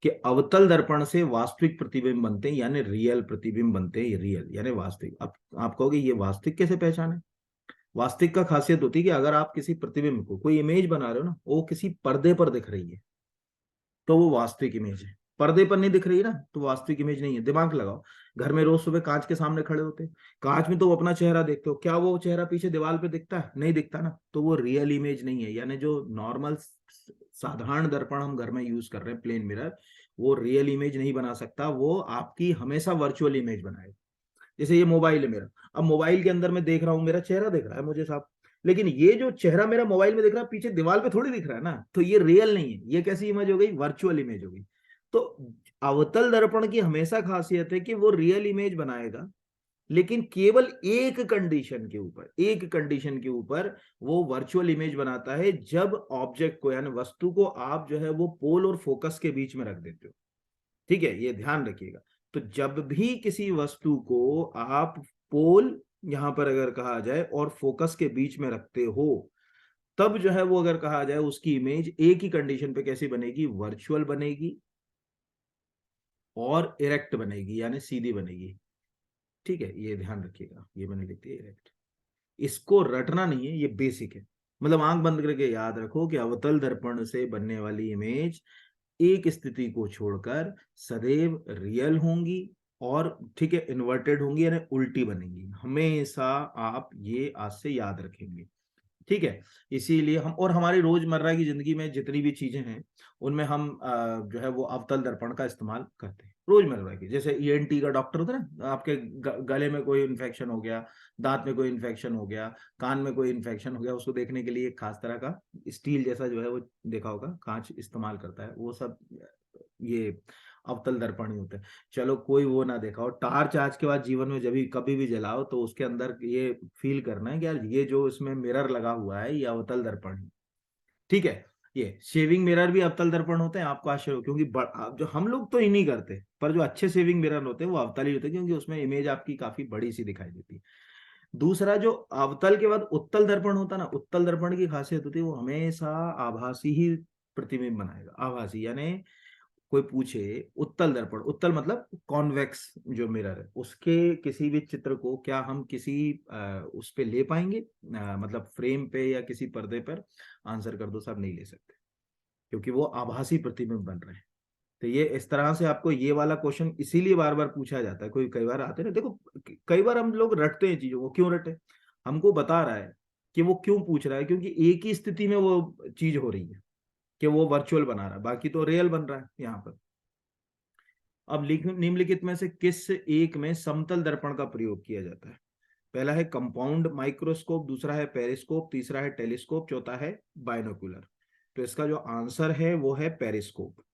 कि अवतल दर्पण से वास्तविक प्रतिबिंब बनते हैं, यानी रियल प्रतिबिंब बनते हैं, रियल यानी वास्तविक। अब आप कहोगे ये वास्तविक कैसे पहचाने? वास्तविक का खासियत होती है कि अगर आप किसी प्रतिबिंब को, कोई इमेज बना रहे हो ना, वो किसी पर्दे पर दिख रही है तो वो वास्तविक इमेज है। पर्दे पर नहीं दिख रही है ना, तो वास्तविक इमेज नहीं है। दिमाग लगाओ, घर में रोज सुबह कांच के सामने खड़े होते हैं, कांच में तो वो अपना चेहरा देखते हो, क्या वो चेहरा पीछे दीवार पे दिखता है? नहीं दिखता ना, तो वो रियल इमेज नहीं है। यानी जो नॉर्मल साधारण दर्पण हम घर में यूज कर रहे हैं, प्लेन मिरर, वो रियल इमेज नहीं बना सकता, वो आपकी हमेशा वर्चुअल इमेज बनाएगा। जैसे ये मोबाइल है मेरा, अब मोबाइल के अंदर मैं देख रहा हूँ, मेरा चेहरा दिख रहा है मुझे साफ, लेकिन ये जो चेहरा मेरा मोबाइल में दिख रहा है, पीछे दीवार पे थोड़ी दिख रहा है ना, तो ये रियल नहीं है। ये कैसी इमेज हो गई? वर्चुअल इमेज हो गई। तो अवतल दर्पण की हमेशा खासियत है कि वो रियल इमेज बनाएगा, लेकिन केवल एक कंडीशन के ऊपर, एक कंडीशन के ऊपर वो वर्चुअल इमेज बनाता है, जब ऑब्जेक्ट को यानी वस्तु को आप जो है वो पोल और फोकस के बीच में रख देते हो। ठीक है, ये ध्यान रखिएगा। तो जब भी किसी वस्तु को आप पोल, यहां पर अगर कहा जाए, और फोकस के बीच में रखते हो, तब जो है वो अगर कहा जाए उसकी इमेज एक ही कंडीशन पे कैसी बनेगी? वर्चुअल बनेगी और इरेक्ट बनेगी, यानी सीधी बनेगी। ठीक है, ये ध्यान रखिएगा, ये मैंने लिख दिया इरेक्ट। इसको रटना नहीं है, ये बेसिक है। मतलब आंख बंद करके याद रखो कि अवतल दर्पण से बनने वाली इमेज एक स्थिति को छोड़कर सदैव रियल होंगी, और ठीक है इन्वर्टेड होंगी, यानी उल्टी बनेंगी हमेशा। आप ये आज से याद रखेंगे, ठीक है। इसीलिए हम, और हमारी रोजमर्रा की जिंदगी में जितनी भी चीजें हैं, उनमें हम जो है वो अवतल दर्पण का इस्तेमाल करते हैं रोजमर्रा की। जैसे ईएनटी का डॉक्टर होता है ना, आपके गले में कोई इन्फेक्शन हो गया, दांत में कोई इन्फेक्शन हो गया, कान में कोई इन्फेक्शन हो गया, उसको देखने के लिए एक खास तरह का स्टील जैसा जो है वो, देखा होगा, कांच इस्तेमाल करता है वो सब, ये अवतल दर्पण ही होते हैं। चलो कोई वो ना देखा हो, टार्च आज के बाद जीवन में जब भी कभी भी जलाओ तो उसके अंदर ये फील करना है कि यार ये जो इसमें मिरर लगा हुआ है ये अवतल दर्पण है। ठीक है, ये शेविंग मिरर भी अवतल दर्पण होते हैं, आपको आश्चर्य हो, क्योंकि जो हम लोग तो ही नहीं करते, पर जो अच्छे शेविंग मिरर होते हैं वो अवतल ही होते हैं, क्योंकि उसमें इमेज आपकी काफी बड़ी सी दिखाई देती है। दूसरा जो अवतल के बाद उत्तल दर्पण होता है ना, उत्तल दर्पण की खासियत होती है वो हमेशा आभासी ही प्रतिबिंब बनाएगा। आभासी यानी कोई पूछे, उत्तल दर्पण, उत्तल मतलब कॉन्वेक्स जो मिरर है, उसके किसी भी चित्र को क्या हम किसी उस पे ले पाएंगे, मतलब फ्रेम पे या किसी पर्दे पर? आंसर कर दो साहब, नहीं ले सकते, क्योंकि वो आभासी प्रतिबिंब बन रहे हैं। तो ये इस तरह से आपको ये वाला क्वेश्चन इसीलिए बार बार पूछा जाता है, कोई कई बार आते हैं ना, देखो कई बार हम लोग रटते हैं चीजों को, क्यों रटे? हमको बता रहा है कि वो क्यों पूछ रहा है, क्योंकि एक ही स्थिति में वो चीज हो रही है कि वो वर्चुअल बना रहा है, बाकी तो रियल बन रहा है यहाँ पर। अब निम्नलिखित में से किस एक में समतल दर्पण का प्रयोग किया जाता है? पहला है कंपाउंड माइक्रोस्कोप, दूसरा है पेरिस्कोप, तीसरा है टेलीस्कोप, चौथा है बाइनोकुलर। तो इसका जो आंसर है वो है पेरिस्कोप।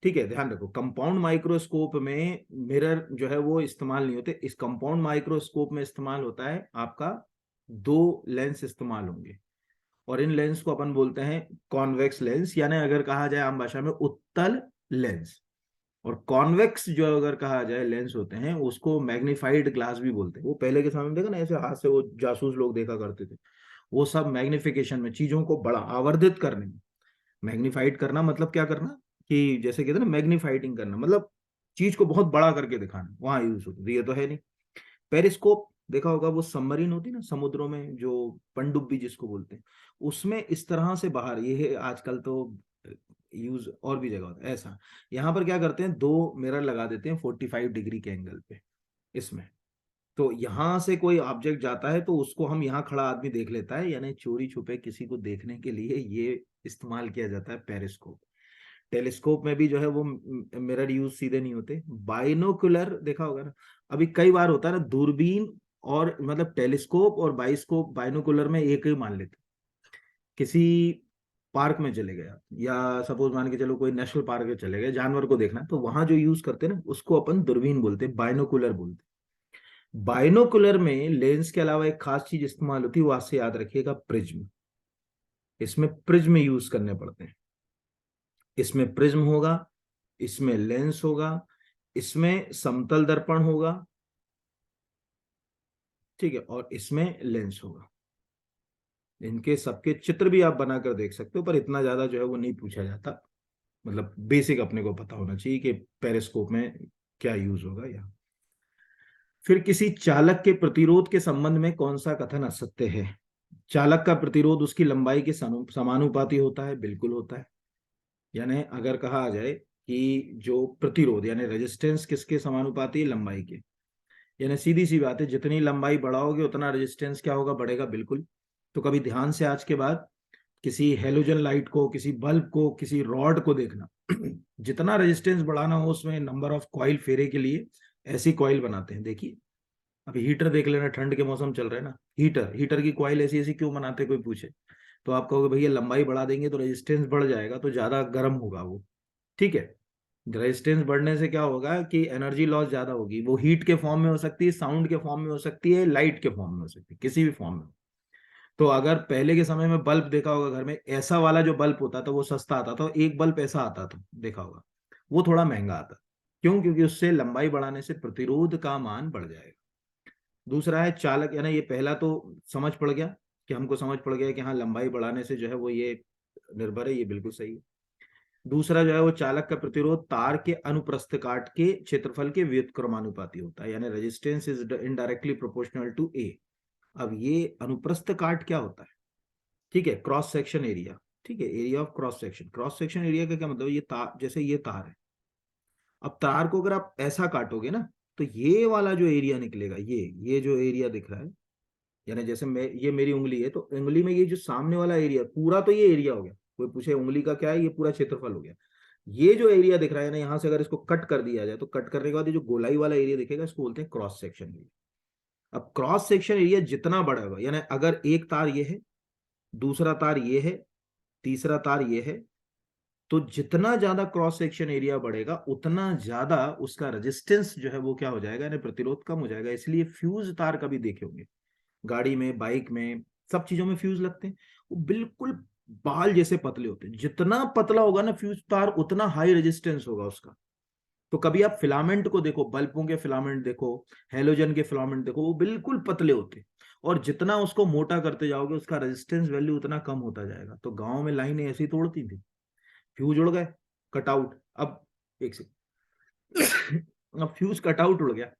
ठीक है, ध्यान रखो, कंपाउंड माइक्रोस्कोप में मिरर जो है वो इस्तेमाल नहीं होते। इस कंपाउंड माइक्रोस्कोप में इस्तेमाल होता है आपका, दो लेंस इस्तेमाल होंगे, और इन लेंस को अपन बोलते हैं कॉन्वेक्स लेंस, यानी अगर कहा जाए आम भाषा में उत्तल लेंस। और कॉन्वेक्स जो अगर कहा जाए लेंस होते हैं, उसको मैग्नीफाइड ग्लास भी बोलते हैं। वो पहले के समय में देखा ना, ऐसे हाथ से वो जासूस लोग देखा करते थे, वो सब मैग्निफिकेशन में, चीजों को बड़ा आवर्धित करने में। मैग्नीफाइड करना मतलब क्या करना, कि जैसे कहते हैं ना मैग्नीफाइटिंग करना, मतलब चीज को बहुत बड़ा करके दिखाना, वहां यूज होती है। ये तो है नहीं। पेरिस्कोप देखा होगा, वो सबमरीन होती है ना समुद्रों में, जो पनडुब्बी जिसको बोलते हैं, उसमें इस तरह से बाहर, ये है आजकल तो यूज और भी जगह होता है ऐसा। यहाँ पर क्या करते हैं, दो मिरर लगा देते हैं 45 डिग्री के एंगल पे इसमें, तो यहां से कोई ऑब्जेक्ट जाता है तो उसको हम यहाँ खड़ा आदमी देख लेता है, यानी चोरी छुपे किसी को देखने के लिए ये इस्तेमाल किया जाता है पेरिस्कोप। टेलीस्कोप में भी जो है वो मिरर यूज सीधे नहीं होते। बाइनोकुलर देखा होगा ना, अभी कई बार होता है ना दूरबीन और मतलब टेलीस्कोप और बाइस्कोप बाइनोकुलर में एक ही मान लेते। किसी पार्क में चले गए आप, या सपोज मान के चलो कोई नेशनल पार्क में चले गए, जानवर को देखना है, तो वहां जो यूज करते हैं ना उसको अपन दूरबीन बोलते हैं, बाइनोकुलर बोलते हैं। बाइनोकुलर में लेंस के अलावा एक खास चीज इस्तेमाल होती है, वो आज से याद रखिएगा, प्रिज्म। इसमें प्रिज्म यूज करने पड़ते हैं। इसमें प्रिज्म होगा, इसमें लेंस होगा, इसमें समतल दर्पण होगा, ठीक है, और इसमें लेंस होगा। इनके सबके चित्र भी आप बनाकर देख सकते हो, पर इतना ज्यादा जो है वो नहीं पूछा जाता। मतलब बेसिक अपने को पता होना चाहिए कि पेरिस्कोप में क्या यूज होगा। या फिर किसी चालक के प्रतिरोध के संबंध में कौन सा कथन असत्य है? चालक का प्रतिरोध उसकी लंबाई के समानुपाती होता है, बिल्कुल होता है। यानी अगर कहा जाए कि जो प्रतिरोध यानी रेजिस्टेंस किसके समानुपाती है? लंबाई के। यानी सीधी सी बात है, जितनी लंबाई बढ़ाओगे उतना रेजिस्टेंस क्या होगा? बढ़ेगा, बिल्कुल। तो कभी ध्यान से आज के बाद किसी हेलोजन लाइट को, किसी बल्ब को, किसी रॉड को देखना, जितना रेजिस्टेंस बढ़ाना हो उसमें नंबर ऑफ कॉइल फेरे के लिए ऐसी कॉइल बनाते हैं। देखिए अभी हीटर देख लेना, ठंड के मौसम चल रहे हैं ना, हीटर हीटर की कॉइल ऐसी ऐसी क्यों बनाते, कोई पूछे तो आप कहोगे भैया लंबाई बढ़ा देंगे तो रेजिस्टेंस बढ़ जाएगा तो ज्यादा गर्म होगा वो, ठीक है। रेजिस्टेंस बढ़ने से क्या होगा कि एनर्जी लॉस ज्यादा होगी, वो हीट के फॉर्म में हो सकती है, साउंड के फॉर्म में हो सकती है, लाइट के फॉर्म में हो सकती है, किसी भी फॉर्म में। तो अगर पहले के समय में बल्ब देखा होगा घर में, ऐसा वाला जो बल्ब होता था वो सस्ता आता था, एक बल्ब ऐसा आता था देखा होगा, वो थोड़ा महंगा आता। क्यों? क्योंकि उससे लंबाई बढ़ाने से प्रतिरोध का मान बढ़ जाएगा। दूसरा है चालक, यानी ये पहला तो समझ पड़ गया कि हमको समझ पड़ गया कि हाँ लंबाई बढ़ाने से जो है वो ये निर्भर है, ये बिल्कुल सही है। दूसरा जो है वो चालक का प्रतिरोध तार के अनुप्रस्थ काट के क्षेत्रफल के व्युत्क्रमानुपाती होता है, यानी resistance is indirectly proportional to A. अब ये अनुप्रस्थ काट क्या होता है? ठीक है, क्रॉस सेक्शन एरिया। ठीक है, area of cross section. Cross section area का क्या मतलब? ये तार, जैसे ये तार है, अब तार को अगर आप ऐसा काटोगे ना तो ये वाला जो एरिया निकलेगा, ये जो एरिया दिख रहा है, यानी जैसे मैं, ये मेरी उंगली है तो उंगली में ये जो सामने वाला एरिया पूरा, तो ये एरिया हो गया। कोई पूछे उंगली का क्या है, ये पूरा क्षेत्रफल हो गया। ये जो एरिया दिख रहा है ना, यहाँ से अगर इसको कट कर दिया जाए तो कट करने के बाद ये जो गोलाई वाला एरिया दिखेगा इसको बोलते हैं क्रॉस सेक्शन एरिया। अब क्रॉस सेक्शन एरिया जितना बड़ा होगा, यानी अगर एक तार ये है, दूसरा तार ये है, तीसरा तार ये है, तो जितना ज्यादा क्रॉस सेक्शन एरिया बढ़ेगा उतना ज्यादा उसका रेजिस्टेंस जो है वो क्या हो जाएगा, यानी प्रतिरोध कम हो जाएगा। इसलिए फ्यूज तार कभी देखे होंगे गाड़ी में, बाइक में, सब चीजों में फ्यूज लगते हैं, वो बिल्कुल बाल जैसे पतले होते हैं। जितना पतला होगा ना फ्यूज तार उतना हाई रेजिस्टेंस होगा उसका। तो कभी आप फिलामेंट को देखो, बल्बों के फिलामेंट देखो, हेलोजन के फिलामेंट देखो, वो बिल्कुल पतले होते हैं। और जितना उसको मोटा करते जाओगे उसका रेजिस्टेंस वैल्यू उतना कम होता जाएगा। तो गांव में लाइनें ऐसी तोड़ती थी, फ्यूज उड़ गए, कटआउट। अब एक सेकंड, अब फ्यूज कटआउट उड़ गया,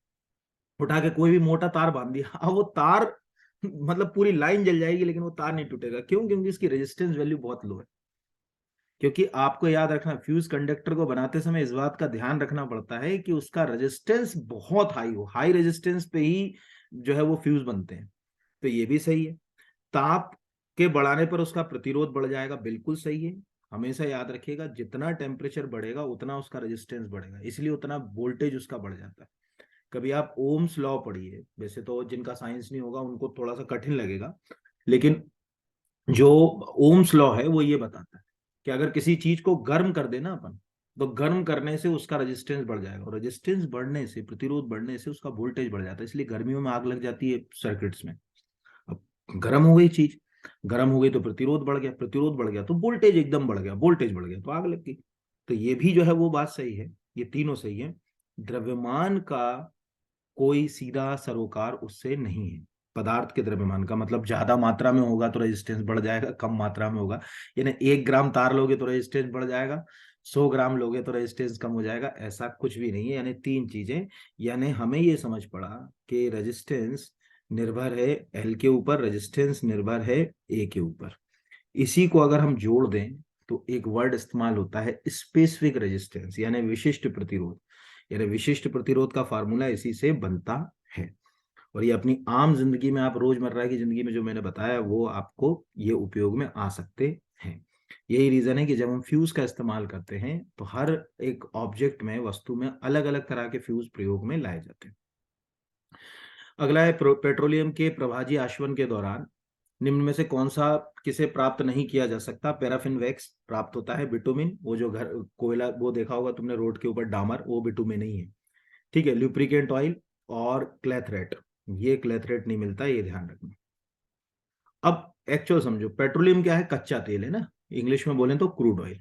उठा के कोई भी मोटा तार बांध दिया, अब वो तार मतलब पूरी लाइन जल जाएगी लेकिन वो तार नहीं टूटेगा। क्यों? क्योंकि इसकी रेजिस्टेंस वैल्यू बहुत लो है। क्योंकि आपको याद रखना, फ्यूज कंडक्टर को बनाते समय इस बात का ध्यान रखना पड़ता है कि उसका रेजिस्टेंस बहुत हाई हो, हाई रेजिस्टेंस पे ही जो है वो फ्यूज बनते हैं। तो ये भी सही है। ताप के बढ़ाने पर उसका प्रतिरोध बढ़ जाएगा, बिल्कुल सही है। हमेशा याद रखिएगा जितना टेम्परेचर बढ़ेगा उतना उसका रेजिस्टेंस बढ़ेगा, इसलिए उतना वोल्टेज उसका बढ़ जाता है। कभी आप ओम्स लॉ पढ़िए, वैसे तो जिनका साइंस नहीं होगा उनको थोड़ा सा कठिन लगेगा, लेकिन जो ओम्स लॉ है वो ये बताता है कि अगर किसी चीज को गर्म कर देना अपन, तो गर्म करने से उसका रेजिस्टेंस बढ़ जाएगा, और रेजिस्टेंस बढ़ने से, प्रतिरोध बढ़ने से उसका वोल्टेज बढ़ जाता है। इसलिए गर्मियों में आग लग जाती है सर्किट्स में। अब गर्म हो गई चीज, गर्म हो गई तो प्रतिरोध बढ़ गया, प्रतिरोध बढ़ गया तो वोल्टेज एकदम बढ़ गया, वोल्टेज बढ़ गया तो आग लग गई। तो ये भी जो है वो बात सही है, ये तीनों सही है। द्रव्यमान का कोई सीधा सरोकार उससे नहीं है। पदार्थ के द्रव्यमान का मतलब ज्यादा मात्रा में होगा तो रेजिस्टेंस बढ़ जाएगा, कम मात्रा में होगा, यानी 1 ग्राम तार लोगे तो रेजिस्टेंस बढ़ जाएगा, 100 ग्राम लोगे तो रेजिस्टेंस कम हो जाएगा, ऐसा कुछ भी नहीं है। यानी तीन चीजें, यानी हमें ये समझ पड़ा कि रेजिस्टेंस निर्भर है एल के ऊपर, रेजिस्टेंस निर्भर है ए के ऊपर। इसी को अगर हम जोड़ दें तो एक वर्ड इस्तेमाल होता है स्पेसिफिक रेजिस्टेंस, यानी विशिष्ट प्रतिरोध। यानी विशिष्ट प्रतिरोध का फार्मूला इसी से बनता है। और ये अपनी आम जिंदगी में, आप रोजमर्रा की जिंदगी में जो मैंने बताया वो आपको ये उपयोग में आ सकते हैं। यही रीजन है कि जब हम फ्यूज का इस्तेमाल करते हैं तो हर एक ऑब्जेक्ट में, वस्तु में अलग अलग तरह के फ्यूज प्रयोग में लाए जाते हैं। अगला है पेट्रोलियम के प्रभाजी आशवन के दौरान निम्न में से कौन सा किसे प्राप्त नहीं किया जा सकता? पैराफिन वैक्स प्राप्त होता है। बिटुमिन, वो जो घर कोयला वो देखा होगा तुमने रोड के ऊपर डामर, वो बिटुमिन नहीं है। ठीक है, लुब्रिकेंट ऑयल और क्लेथरेट, ये क्लेथरेट नहीं मिलता, ये ध्यान रखना। अब एक्चुअल समझो, पेट्रोलियम क्या है? कच्चा तेल है ना, इंग्लिश में बोलें तो क्रूड ऑयल।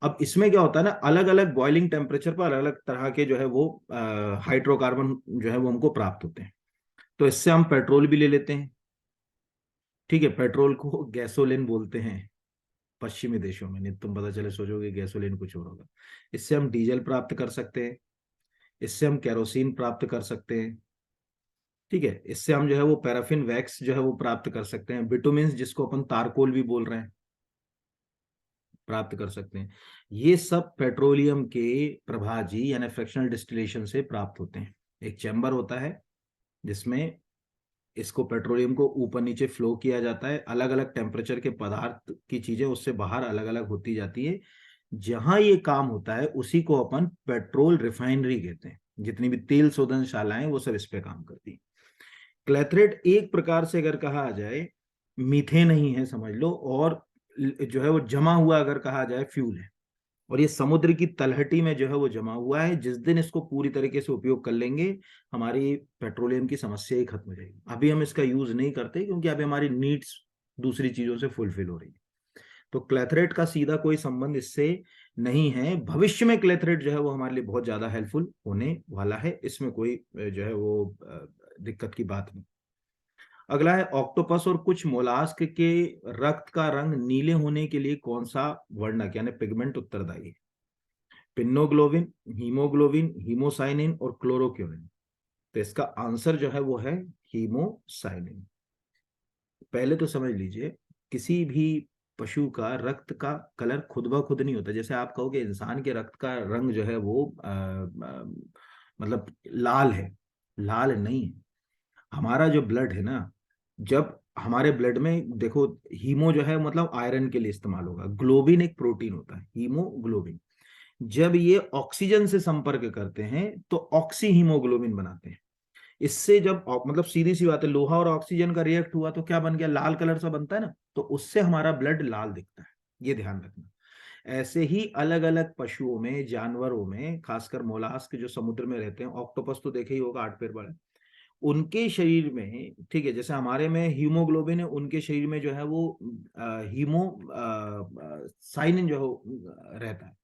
अब इसमें क्या होता है ना, अलग अलग बॉइलिंग टेम्परेचर पर अलग अलग तरह के जो है वो हाइड्रोकार्बन जो है वो हमको प्राप्त होते हैं। तो इससे हम पेट्रोल भी ले लेते हैं। ठीक है, पेट्रोल को गैसोलिन बोलते हैं पश्चिमी देशों में, नहीं तुम पता चले सोचोगे गैसोलीन कुछ और होगा। इससे हम डीजल प्राप्त कर सकते हैं, इससे हम केरोसिन प्राप्त कर सकते हैं। ठीक है, इससे हम जो है वो पैराफिन वैक्स जो है वो प्राप्त कर सकते हैं। बिटुमिन, जिसको अपन तारकोल भी बोल रहे हैं, प्राप्त कर सकते हैं। ये सब पेट्रोलियम के प्रभाजी यानी फ्रैक्शनल डिस्टिलेशन से प्राप्त होते हैं। एक चैम्बर होता है जिसमें इसको, पेट्रोलियम को ऊपर नीचे फ्लो किया जाता है, अलग अलग टेम्परेचर के पदार्थ की चीजें उससे बाहर अलग अलग होती जाती है। जहां ये काम होता है उसी को अपन पेट्रोल रिफाइनरी कहते हैं। जितनी भी तेल शोधनशालाएं वो सब इस पे काम करती हैं। क्लेथरेट एक प्रकार से अगर कहा जाए मीथेन ही है समझ लो, और जो है वो जमा हुआ अगर कहा जाए फ्यूल है। और ये समुद्र की तलहटी में जो है वो जमा हुआ है। जिस दिन इसको पूरी तरीके से उपयोग कर लेंगे, हमारी पेट्रोलियम की समस्या ही खत्म हो जाएगी। अभी हम इसका यूज नहीं करते क्योंकि अभी हमारी नीड्स दूसरी चीजों से फुलफिल हो रही है। तो क्लेथरेट का सीधा कोई संबंध इससे नहीं है। भविष्य में क्लेथरेट जो है वो हमारे लिए बहुत ज्यादा हेल्पफुल होने वाला है, इसमें कोई जो है वो दिक्कत की बात नहीं। अगला है, ऑक्टोपस और कुछ मोलास्क के रक्त का रंग नीले होने के लिए कौन सा वर्णक यानी पिगमेंट उत्तरदायी है? पिन्नोग्लोबिन, हीमोग्लोबिन, हीमोसाइनिन और क्लोरोक्विनिन। तो इसका आंसर जो है वो है हीमोसाइनिन। पहले तो समझ लीजिए, किसी भी पशु का रक्त का कलर खुद ब खुद नहीं होता। जैसे आप कहोगे इंसान के रक्त का रंग जो है वो मतलब लाल है, लाल नहीं है। हमारा जो ब्लड है ना, जब हमारे ब्लड में देखो, हीमो जो है मतलब आयरन के लिए इस्तेमाल होगा, ग्लोबिन एक प्रोटीन होता है हीमोग्लोबिन। जब ये ऑक्सीजन से संपर्क करते हैं तो ऑक्सी हीमोग्लोबिन बनाते हैं। इससे जब मतलब सीधी सी बात है, लोहा और ऑक्सीजन का रिएक्ट हुआ तो क्या बन गया? लाल कलर सा बनता है ना, तो उससे हमारा ब्लड लाल दिखता है। ये ध्यान रखना। ऐसे ही अलग अलग पशुओं में, जानवरों में, खासकर मोलास्क जो समुद्र में रहते हैं, ऑक्टोपस तो देखे ही होगा 8 पैर वाले, उनके शरीर में, ठीक है, जैसे हमारे में हीमोग्लोबिन है, उनके शरीर में जो है वो हीमो साइनिन जो है रहता है।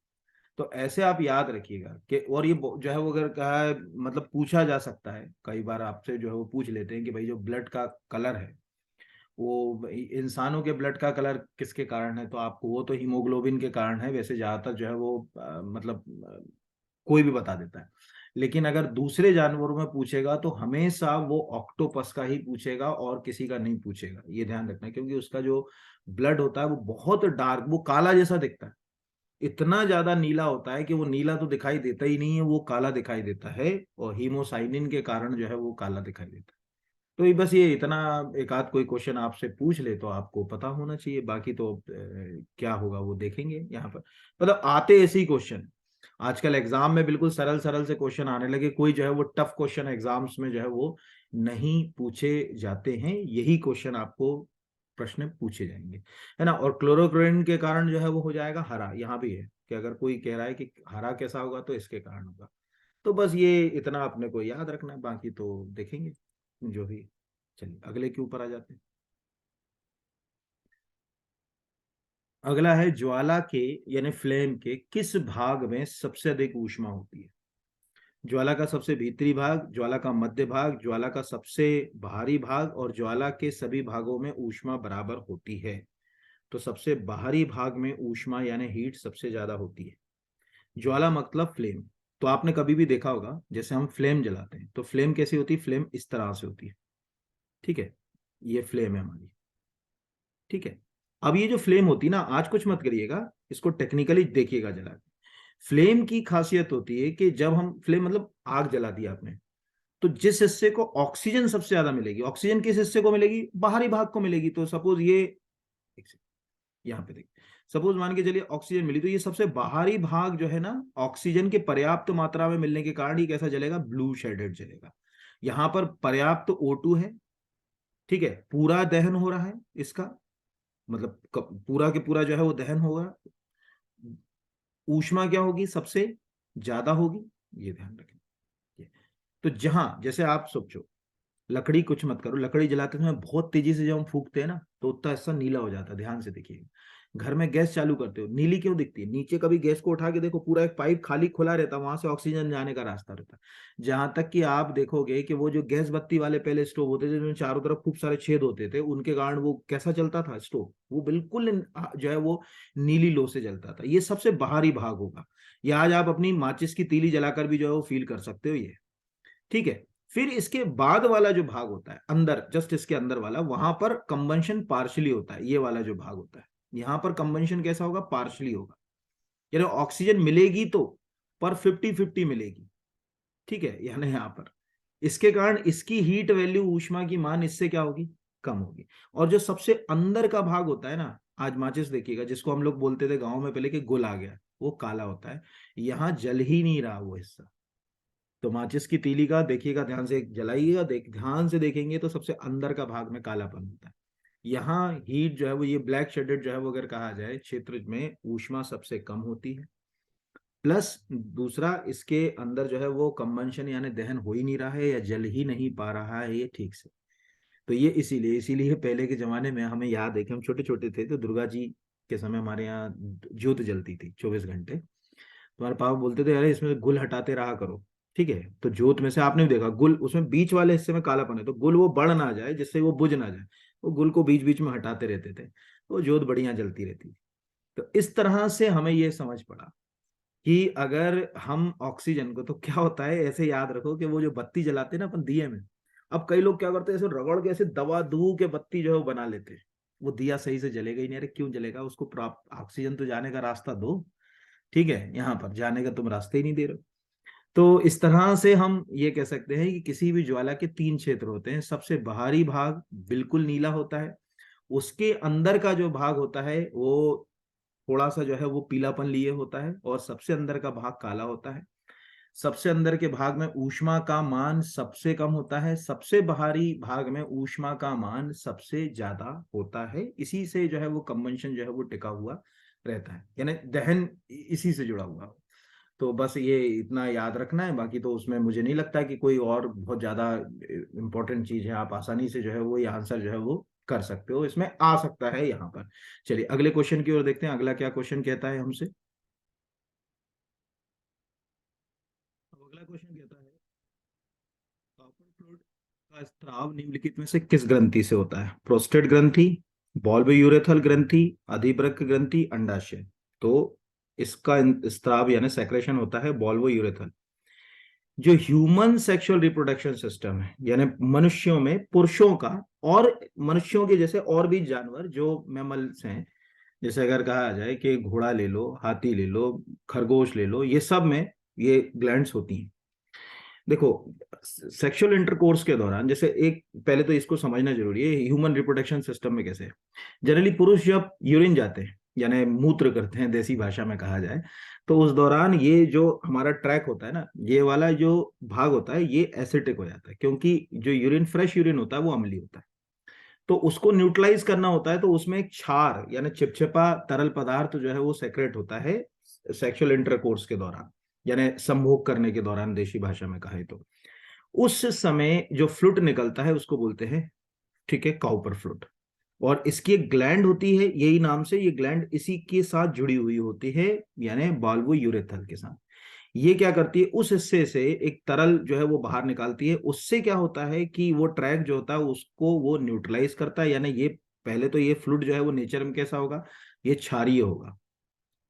तो ऐसे आप याद रखिएगा कि, और ये जो है वो अगर कहा है, मतलब पूछा जा सकता है कई बार आपसे, जो है वो पूछ लेते हैं कि भाई जो ब्लड का कलर है वो इंसानों के ब्लड का कलर किसके कारण है, तो आपको वो तो हीमोग्लोबिन के कारण है। वैसे ज्यादातर जो है वो मतलब कोई भी बता देता है। लेकिन अगर दूसरे जानवरों में पूछेगा तो हमेशा वो ऑक्टोपस का ही पूछेगा और किसी का नहीं पूछेगा। ये ध्यान रखना, क्योंकि उसका जो ब्लड होता है वो बहुत डार्क, वो काला जैसा दिखता है। इतना ज्यादा नीला होता है कि वो नीला तो दिखाई देता ही नहीं है, वो काला दिखाई देता है। और हीमोसाइनिन के कारण जो है वो काला दिखाई देता है। तो ये बस ये इतना, एक आध कोई क्वेश्चन आपसे पूछ ले तो आपको पता होना चाहिए। बाकी तो क्या होगा वो देखेंगे यहाँ पर। मतलब आते ऐसे ही क्वेश्चन, आजकल एग्जाम में बिल्कुल सरल सरल से क्वेश्चन आने लगे। कोई जो है वो टफ क्वेश्चन एग्जाम्स में जो है वो नहीं पूछे जाते हैं। यही क्वेश्चन आपको प्रश्न पूछे जाएंगे, है ना। और क्लोरोक्विन के कारण जो है वो हो जाएगा हरा। यहाँ भी है कि अगर कोई कह रहा है कि हरा कैसा होगा तो इसके कारण होगा। तो बस ये इतना अपने को याद रखना है, बाकी तो देखेंगे जो भी। चलिए अगले के ऊपर आ जाते हैं। अगला है, ज्वाला के यानी फ्लेम के किस भाग में सबसे अधिक ऊष्मा होती है? ज्वाला का सबसे भीतरी भाग, ज्वाला का मध्य भाग, ज्वाला का सबसे बाहरी भाग, और ज्वाला के सभी भागों में ऊष्मा बराबर होती है। तो सबसे बाहरी भाग में ऊष्मा यानी हीट सबसे ज्यादा होती है। ज्वाला मतलब फ्लेम। तो आपने कभी भी देखा होगा, जैसे हम फ्लेम जलाते हैं तो फ्लेम कैसी होती है? फ्लेम इस तरह से होती है। ठीक है, ये फ्लेम है हमारी। ठीक है, अब ये जो फ्लेम होती है ना, आज कुछ मत करिएगा, इसको टेक्निकली देखिएगा जला के। फ्लेम की खासियत होती है कि जब हम फ्लेम मतलब आग जला दी आपने, तो जिस हिस्से को ऑक्सीजन सबसे ज्यादा मिलेगी, ऑक्सीजन किस हिस्से को मिलेगी, बाहरी भाग को मिलेगी। तो सपोज ये यहाँ पे देखिए, सपोज मान के चलिए ऑक्सीजन मिली, तो ये सबसे बाहरी भाग जो है ना, ऑक्सीजन के पर्याप्त मात्रा में मिलने के कारण ये कैसा जलेगा, ब्लू शेडेड जलेगा। यहाँ पर पर्याप्त O2 है, ठीक है, पूरा दहन हो रहा है इसका, मतलब पूरा के पूरा जो है वो दहन होगा। ऊष्मा क्या होगी, सबसे ज्यादा होगी, ये ध्यान रखें। तो जहां, जैसे आप सोचो, लकड़ी कुछ मत करो, लकड़ी जलाते समय बहुत तेजी से जब हम फूकते हैं ना, तो उतना हिस्सा नीला हो जाता है। ध्यान से देखिए, घर में गैस चालू करते हो, नीली क्यों दिखती है, नीचे कभी गैस को उठा के देखो, पूरा एक पाइप खाली खुला रहता है, वहां से ऑक्सीजन जाने का रास्ता रहता है। जहां तक कि आप देखोगे कि वो जो गैस बत्ती वाले पहले स्टोव होते थे, जिसमें चारों तरफ खूब सारे छेद होते थे, उनके कारण वो कैसा चलता था स्टोव, वो बिल्कुल जो है वो नीली लो से जलता था। ये सबसे बाहरी भाग होगा। ये आज आप अपनी माचिस की तीली जलाकर भी जो है वो फील कर सकते हो ये, ठीक है। फिर इसके बाद वाला जो भाग होता है अंदर, जस्ट इसके अंदर वाला, वहां पर कंबंशन पार्शली होता है। ये वाला जो भाग होता है, यहां पर कंबंशन कैसा होगा, पार्शली होगा। यानी ऑक्सीजन मिलेगी तो, पर 50-50 मिलेगी, ठीक है। यानी यहां पर इसके कारण इसकी हीट वैल्यू, ऊष्मा की मान इससे क्या होगी, कम होगी। और जो सबसे अंदर का भाग होता है ना, आज माचिस देखिएगा, जिसको हम लोग बोलते थे गांव में पहले कि गुल आ गया, वो काला होता है। यहां जल ही नहीं रहा वो हिस्सा। तो माचिस की तीली का देखिएगा, ध्यान से जलाइएगा, ध्यान से देखेंगे तो सबसे अंदर का भाग में कालापन होता है। यहाँ हीट जो है वो, ये ब्लैक शेडेड जो है वो, अगर कहा जाए क्षेत्र में, ऊष्मा सबसे कम होती है। प्लस दूसरा, इसके अंदर जो है वो कंबंशन यानी दहन हो ही नहीं रहा है, या जल ही नहीं पा रहा है ये ठीक से। तो ये इसीलिए इसीलिए पहले के जमाने में हमें याद है कि हम छोटे छोटे थे तो दुर्गा जी के समय हमारे यहाँ ज्योत जलती थी 24 घंटे। तुम्हारे पापा बोलते थे अरे इसमें गुल हटाते रहा करो, ठीक है। तो जोत में से आपने भी देखा, गुल उसमें बीच वाले हिस्से में कालापन है, तो गुल वो बढ़ ना जाए, जिससे वो बुझ ना जाए, वो गुल को बीच बीच में हटाते रहते थे, तो जोत बढ़िया जलती रहती थी। तो इस तरह से हमें ये समझ पड़ा कि अगर हम ऑक्सीजन को, तो क्या होता है, ऐसे याद रखो कि वो जो बत्ती जलाते हैं ना अपन दिए में, अब कई लोग क्या करते हैं, ऐसे रगड़ के ऐसे दबा दू के बत्ती जो है वो बना लेते हैं, वो दिया सही से जलेगा ही नहीं। अरे क्यों जलेगा, उसको प्राप्त ऑक्सीजन तो जाने का रास्ता दो, ठीक है। यहाँ पर जाने का तुम रास्ते ही नहीं दे रहे हो। तो इस तरह से हम ये कह सकते हैं कि किसी भी ज्वाला के 3 क्षेत्र होते हैं। सबसे बाहरी भाग बिल्कुल नीला होता है, उसके अंदर का जो भाग होता है वो थोड़ा सा जो है वो पीलापन लिए होता है, और सबसे अंदर का भाग काला होता है। सबसे अंदर के भाग में ऊष्मा का मान सबसे कम होता है, सबसे बाहरी भाग में ऊष्मा का मान सबसे ज्यादा होता है। इसी से जो है वो कंबंशन जो है वो टिका हुआ रहता है, यानी दहन इसी से जुड़ा हुआ। तो बस ये इतना याद रखना है, बाकी तो उसमें मुझे नहीं लगता कि कोई और बहुत ज्यादा इंपॉर्टेंट चीज है। आप आसानी से जो है वो ये आंसर जो है वो कर सकते हो, इसमें आ सकता है यहाँ पर। चलिए अगले क्वेश्चन की ओर देखते हैं, अगला क्या क्वेश्चन कहता है हमसे। अब अगला क्वेश्चन कहता है, कॉपर फ्लूइड का स्त्राव निम्नलिखित में से किस ग्रंथि से होता है, प्रोस्टेट ग्रंथि, बॉल्बोयूरेथल ग्रंथि, अधिवृक्क ग्रंथि, अंडाशय। तो इसका स्त्राव यानी सेक्रेशन होता है बॉल्बोयूरेथल। जो ह्यूमन सेक्सुअल रिप्रोडक्शन सिस्टम है, यानी मनुष्यों में पुरुषों का, और मनुष्यों के जैसे और भी जानवर जो मैमल्स हैं, जैसे अगर कहा जाए कि घोड़ा ले लो, हाथी ले लो, खरगोश ले लो, ये सब में ये ग्लैंड्स होती हैं। देखो, सेक्सुअल इंटरकोर्स के दौरान, जैसे एक पहले तो इसको समझना जरूरी है ह्यूमन रिप्रोडक्शन सिस्टम में कैसे है। जनरली पुरुष जब यूरिन जाते हैं यानी मूत्र करते हैं, देसी भाषा में कहा जाए, तो उस दौरान ये जो हमारा ट्रैक होता है ना, ये वाला जो भाग होता है ये एसिडिक हो जाता है, क्योंकि जो यूरिन, फ्रेश यूरिन होता है वो अम्लीय होता है। तो उसको न्यूट्रलाइज करना होता है, तो उसमें एक क्षार यानी चिपचिपा तरल पदार्थ जो है वो सेक्रेट होता है सेक्सुअल इंटरकोर्स के दौरान, यानी संभोग करने के दौरान, देशी भाषा में कहे तो। उस समय जो फ्लूइड निकलता है उसको बोलते हैं, ठीक है, काउपर फ्लूइड। और इसकी एक ग्लैंड होती है, यही नाम से ये ग्लैंड इसी के साथ जुड़ी हुई होती है, यानी बाल्बो यूरेथल के साथ। ये क्या करती है, उस हिस्से से एक तरल जो है वो बाहर निकालती है। उससे क्या होता है कि वो ट्रैक जो होता है उसको वो न्यूट्रलाइज करता है, यानी ये पहले तो ये फ्लूइड जो है वो नेचर में कैसा होगा, ये क्षारीय होगा,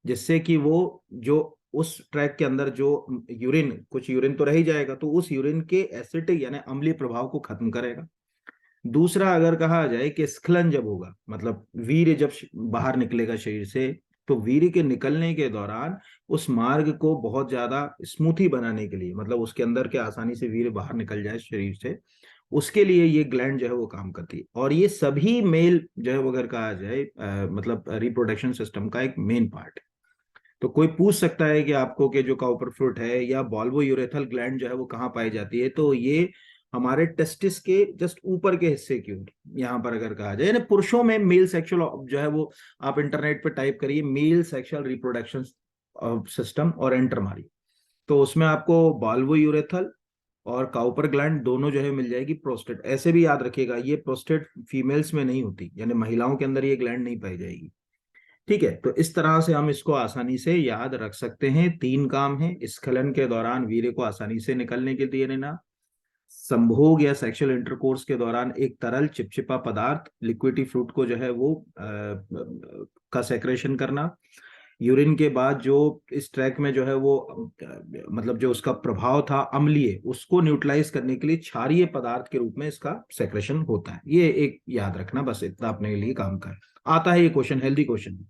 जिससे कि वो जो उस ट्रैक के अंदर जो यूरिन, कुछ यूरिन तो रह ही जाएगा, तो उस यूरिन के एसिडिक यानी अम्लीय प्रभाव को खत्म करेगा। दूसरा, अगर कहा जाए कि स्खलन जब होगा, मतलब वीर्य जब बाहर निकलेगा शरीर से, तो वीर्य के निकलने के दौरान उस मार्ग को बहुत ज्यादा स्मूथी बनाने के लिए, मतलब उसके अंदर के आसानी से वीर्य बाहर निकल जाए शरीर से, उसके लिए ये ग्लैंड जो है वो काम करती है। और ये सभी मेल जो है वो अगर कहा जाए मतलब रिप्रोडक्शन सिस्टम का एक मेन पार्ट है। तो कोई पूछ सकता है कि आपको कि जो काउपर फ्रूट है या बॉल्वो यूरेथल ग्लैंड जो है वो कहाँ पाई जाती है, तो ये हमारे टेस्टिस के जस्ट ऊपर के हिस्से की ओर यहाँ पर अगर कहा जाए, यानी पुरुषों में मेल सेक्सुअल जो है वो, आप इंटरनेट पे टाइप करिए मेल सेक्सुअल रिप्रोडक्शन सिस्टम और एंटर मारिए, तो उसमें आपको बॉल्वो यूरेथल और काउपर ग्लैंड दोनों जो है मिल जाएगी। प्रोस्टेट ऐसे भी याद रखिएगा, ये प्रोस्टेट फीमेल्स में नहीं होती, यानी महिलाओं के अंदर ये ग्लैंड नहीं पाई जाएगी। ठीक है, तो इस तरह से हम इसको आसानी से याद रख सकते हैं। 3 काम है स्खलन के दौरान वीर्य को आसानी से निकलने के लिए देना, संभोग या सेक्सुअल इंटरकोर्स के दौरान एक तरल चिपचिपा पदार्थ लिक्विडी फ्लूइड को जो है वो का सेक्रेशन करना, यूरिन के बाद जो इस ट्रैक में जो है वो मतलब जो उसका प्रभाव था अम्लीय, उसको न्यूट्रलाइज करने के लिए क्षारीय पदार्थ के रूप में इसका सेक्रेशन होता है। ये एक याद रखना, बस इतना अपने लिए काम का है। आता है ये क्वेश्चन, हेल्दी क्वेश्चन।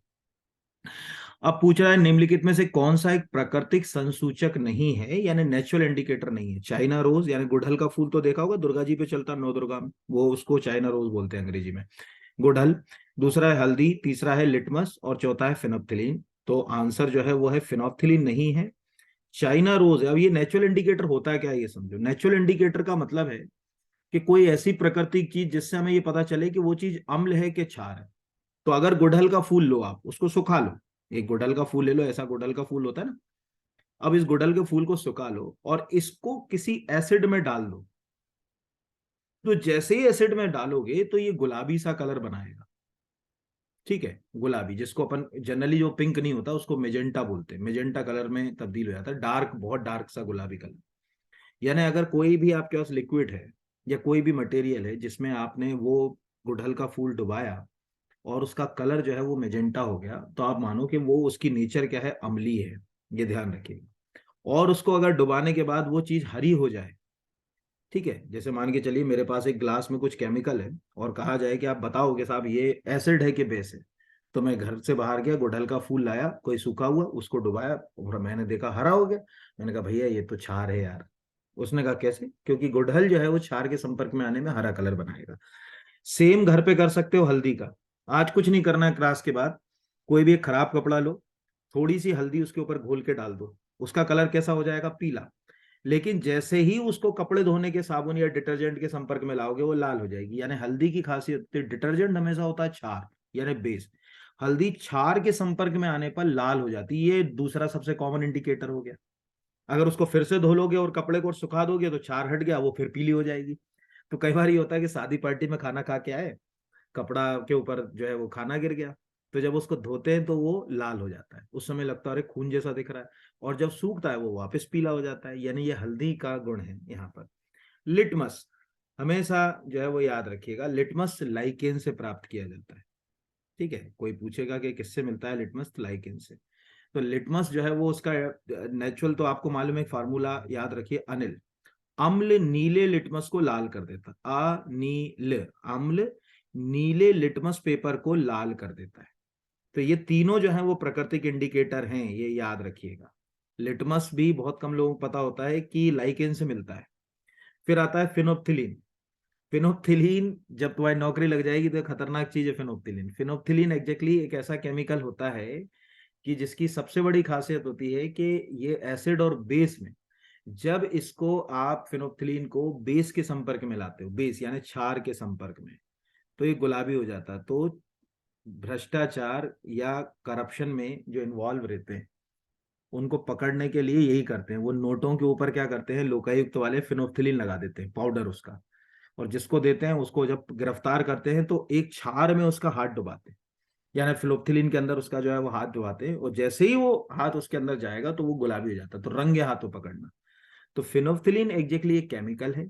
अब पूछ रहा है निम्नलिखित में से कौन सा एक प्राकृतिक संसूचक नहीं है, यानी नेचुरल इंडिकेटर नहीं है। चाइना रोज यानी गुड़हल का फूल तो देखा होगा, दुर्गा जी पे चलता नौ दुर्गा में, वो उसको चाइना रोज बोलते हैं अंग्रेजी में, गुड़हल। दूसरा है हल्दी, तीसरा है लिटमस और चौथा है फिनोप्थिलीन। तो आंसर जो है वो है फिनोप्थिलीन नहीं है, चाइना रोज है। अब ये नेचुरल इंडिकेटर होता है क्या, ये समझो। नेचुरल इंडिकेटर का मतलब है कि कोई ऐसी प्राकृतिक चीज जिससे हमें ये पता चले कि वो चीज अम्ल है कि क्षार है। तो अगर गुड़हल का फूल लो, आप उसको सुखा लो, एक गुड़हल का फूल ले लो, ऐसा गुड़हल का फूल होता है ना, अब इस गुड़हल के फूल को सुखा लो और इसको किसी एसिड में डाल दो, तो जैसे ही एसिड में डालोगे तो ये गुलाबी सा कलर बनाएगा। ठीक है, गुलाबी, जिसको अपन जनरली जो पिंक नहीं होता उसको मेजेंटा बोलते हैं, मेजेंटा कलर में तब्दील हो जाता है, डार्क, बहुत डार्क सा गुलाबी कलर। यानी अगर कोई भी आपके पास लिक्विड है या कोई भी मटेरियल है जिसमें आपने वो गुड़हल का फूल डुबाया और उसका कलर जो है वो मेजेंटा हो गया, तो आप मानो कि वो उसकी नेचर क्या है, अम्लीय है। ये ध्यान रखिएगा। और उसको अगर डुबाने के बाद वो चीज हरी हो जाए, ठीक है, जैसे मान के चलिए मेरे पास एक ग्लास में कुछ केमिकल है और कहा जाए कि आप बताओगे साहब ये एसिड है कि बेस है, तो मैं घर से बाहर गया, गुड़हल का फूल लाया कोई सूखा हुआ, उसको डुबाया और मैंने देखा हरा हो गया, मैंने कहा भैया ये तो क्षार है यार। उसने कहा कैसे, क्योंकि गुड़हल जो है वो क्षार के संपर्क में आने में हरा कलर बनाएगा। सेम घर पे कर सकते हो हल्दी का। आज कुछ नहीं करना है, क्लास के बाद कोई भी एक खराब कपड़ा लो, थोड़ी सी हल्दी उसके ऊपर घोल के डाल दो, उसका कलर कैसा हो जाएगा, पीला। लेकिन जैसे ही उसको कपड़े धोने के साबुन या डिटर्जेंट के संपर्क में लाओगे वो लाल हो जाएगी। यानी हल्दी की खासियत, डिटर्जेंट हमेशा होता है क्षार यानी बेस, हल्दी क्षार के संपर्क में आने पर लाल हो जाती है। ये दूसरा सबसे कॉमन इंडिकेटर हो गया। अगर उसको फिर से धो लोगे और कपड़े को सुखा दोगे तो क्षार हट गया, वो फिर पीली हो जाएगी। तो कई बार ये होता है कि शादी पार्टी में खाना खा के आए, कपड़ा के ऊपर जो है वो खाना गिर गया, तो जब उसको धोते हैं तो वो लाल हो जाता है, उस समय लगता है अरे खून जैसा दिख रहा है, और जब सूखता है वो वापस पीला हो जाता है। यानी ये हल्दी का गुण है यहाँ पर। लिटमस हमेशा जो है वो याद रखिएगा, लिटमस लाइकेन से प्राप्त किया जाता है। ठीक है, कोई पूछेगा कि किससे मिलता है लिटमस, तो लाइकेन से। तो लिटमस जो है वो उसका नेचुरल, तो आपको मालूम है फार्मूला याद रखिए, अनिल। अम्ल नीले लिटमस को लाल कर देता, अनिल, अम्ल नीले लिटमस पेपर को लाल कर देता है। तो ये तीनों जो है वो प्राकृतिक इंडिकेटर हैं, ये याद रखिएगा। लिटमस भी बहुत कम लोगों को पता होता है कि लाइकेन से मिलता है। फिर आता है फिनोप्थिलीन। फिनोप्थिलीन जब तुम्हारी नौकरी लग जाएगी तो खतरनाक चीज है फिनोप्थिलीन। फिनोप्थिलीन एग्जैक्टली एक ऐसा केमिकल होता है कि जिसकी सबसे बड़ी खासियत होती है कि ये एसिड और बेस में, जब इसको आप फिनोप्थिलीन को बेस के संपर्क में लाते हो, बेस यानी क्षार के संपर्क में, तो ये गुलाबी हो जाता है। तो भ्रष्टाचार या करप्शन में जो इन्वॉल्व रहते हैं उनको पकड़ने के लिए यही करते हैं, वो नोटों के ऊपर क्या करते हैं, लोकायुक्त वाले फिनोप्थिलीन लगा देते हैं पाउडर उसका, और जिसको देते हैं उसको जब गिरफ्तार करते हैं तो एक क्षार में उसका हाथ डुबाते हैं, यानी फिनोप्थिलीन के अंदर उसका जो है वो हाथ डुबाते हैं, और जैसे ही वो हाथ उसके अंदर जाएगा तो वो गुलाबी हो जाता है। तो रंगे हाथों पकड़ना। तो फिनोप्थिलीन एग्जैक्टली एक केमिकल है,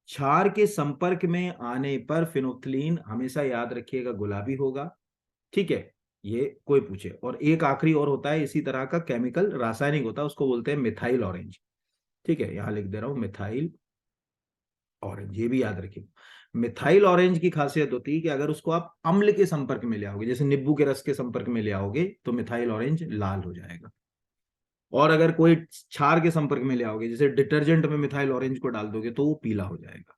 क्षार के संपर्क में आने पर फिनोप्थिलीन हमेशा याद रखिएगा गुलाबी होगा। ठीक है, ये कोई पूछे। और एक आखिरी और होता है इसी तरह का केमिकल, रासायनिक होता है, उसको बोलते हैं मिथाइल ऑरेंज। ठीक है, यहां लिख दे रहा हूं मिथाइल ऑरेंज, ये भी याद रखिए। मिथाइल ऑरेंज की खासियत होती है कि अगर उसको आप अम्ल के संपर्क में ले आओगे, जैसे नींबू के रस के संपर्क में ले आओगे, तो मिथाइल ऑरेंज लाल हो जाएगा। और अगर कोई क्षार के संपर्क में ले आओगे, जैसे डिटर्जेंट में मिथाइल ऑरेंज को डाल दोगे, तो वो पीला हो जाएगा।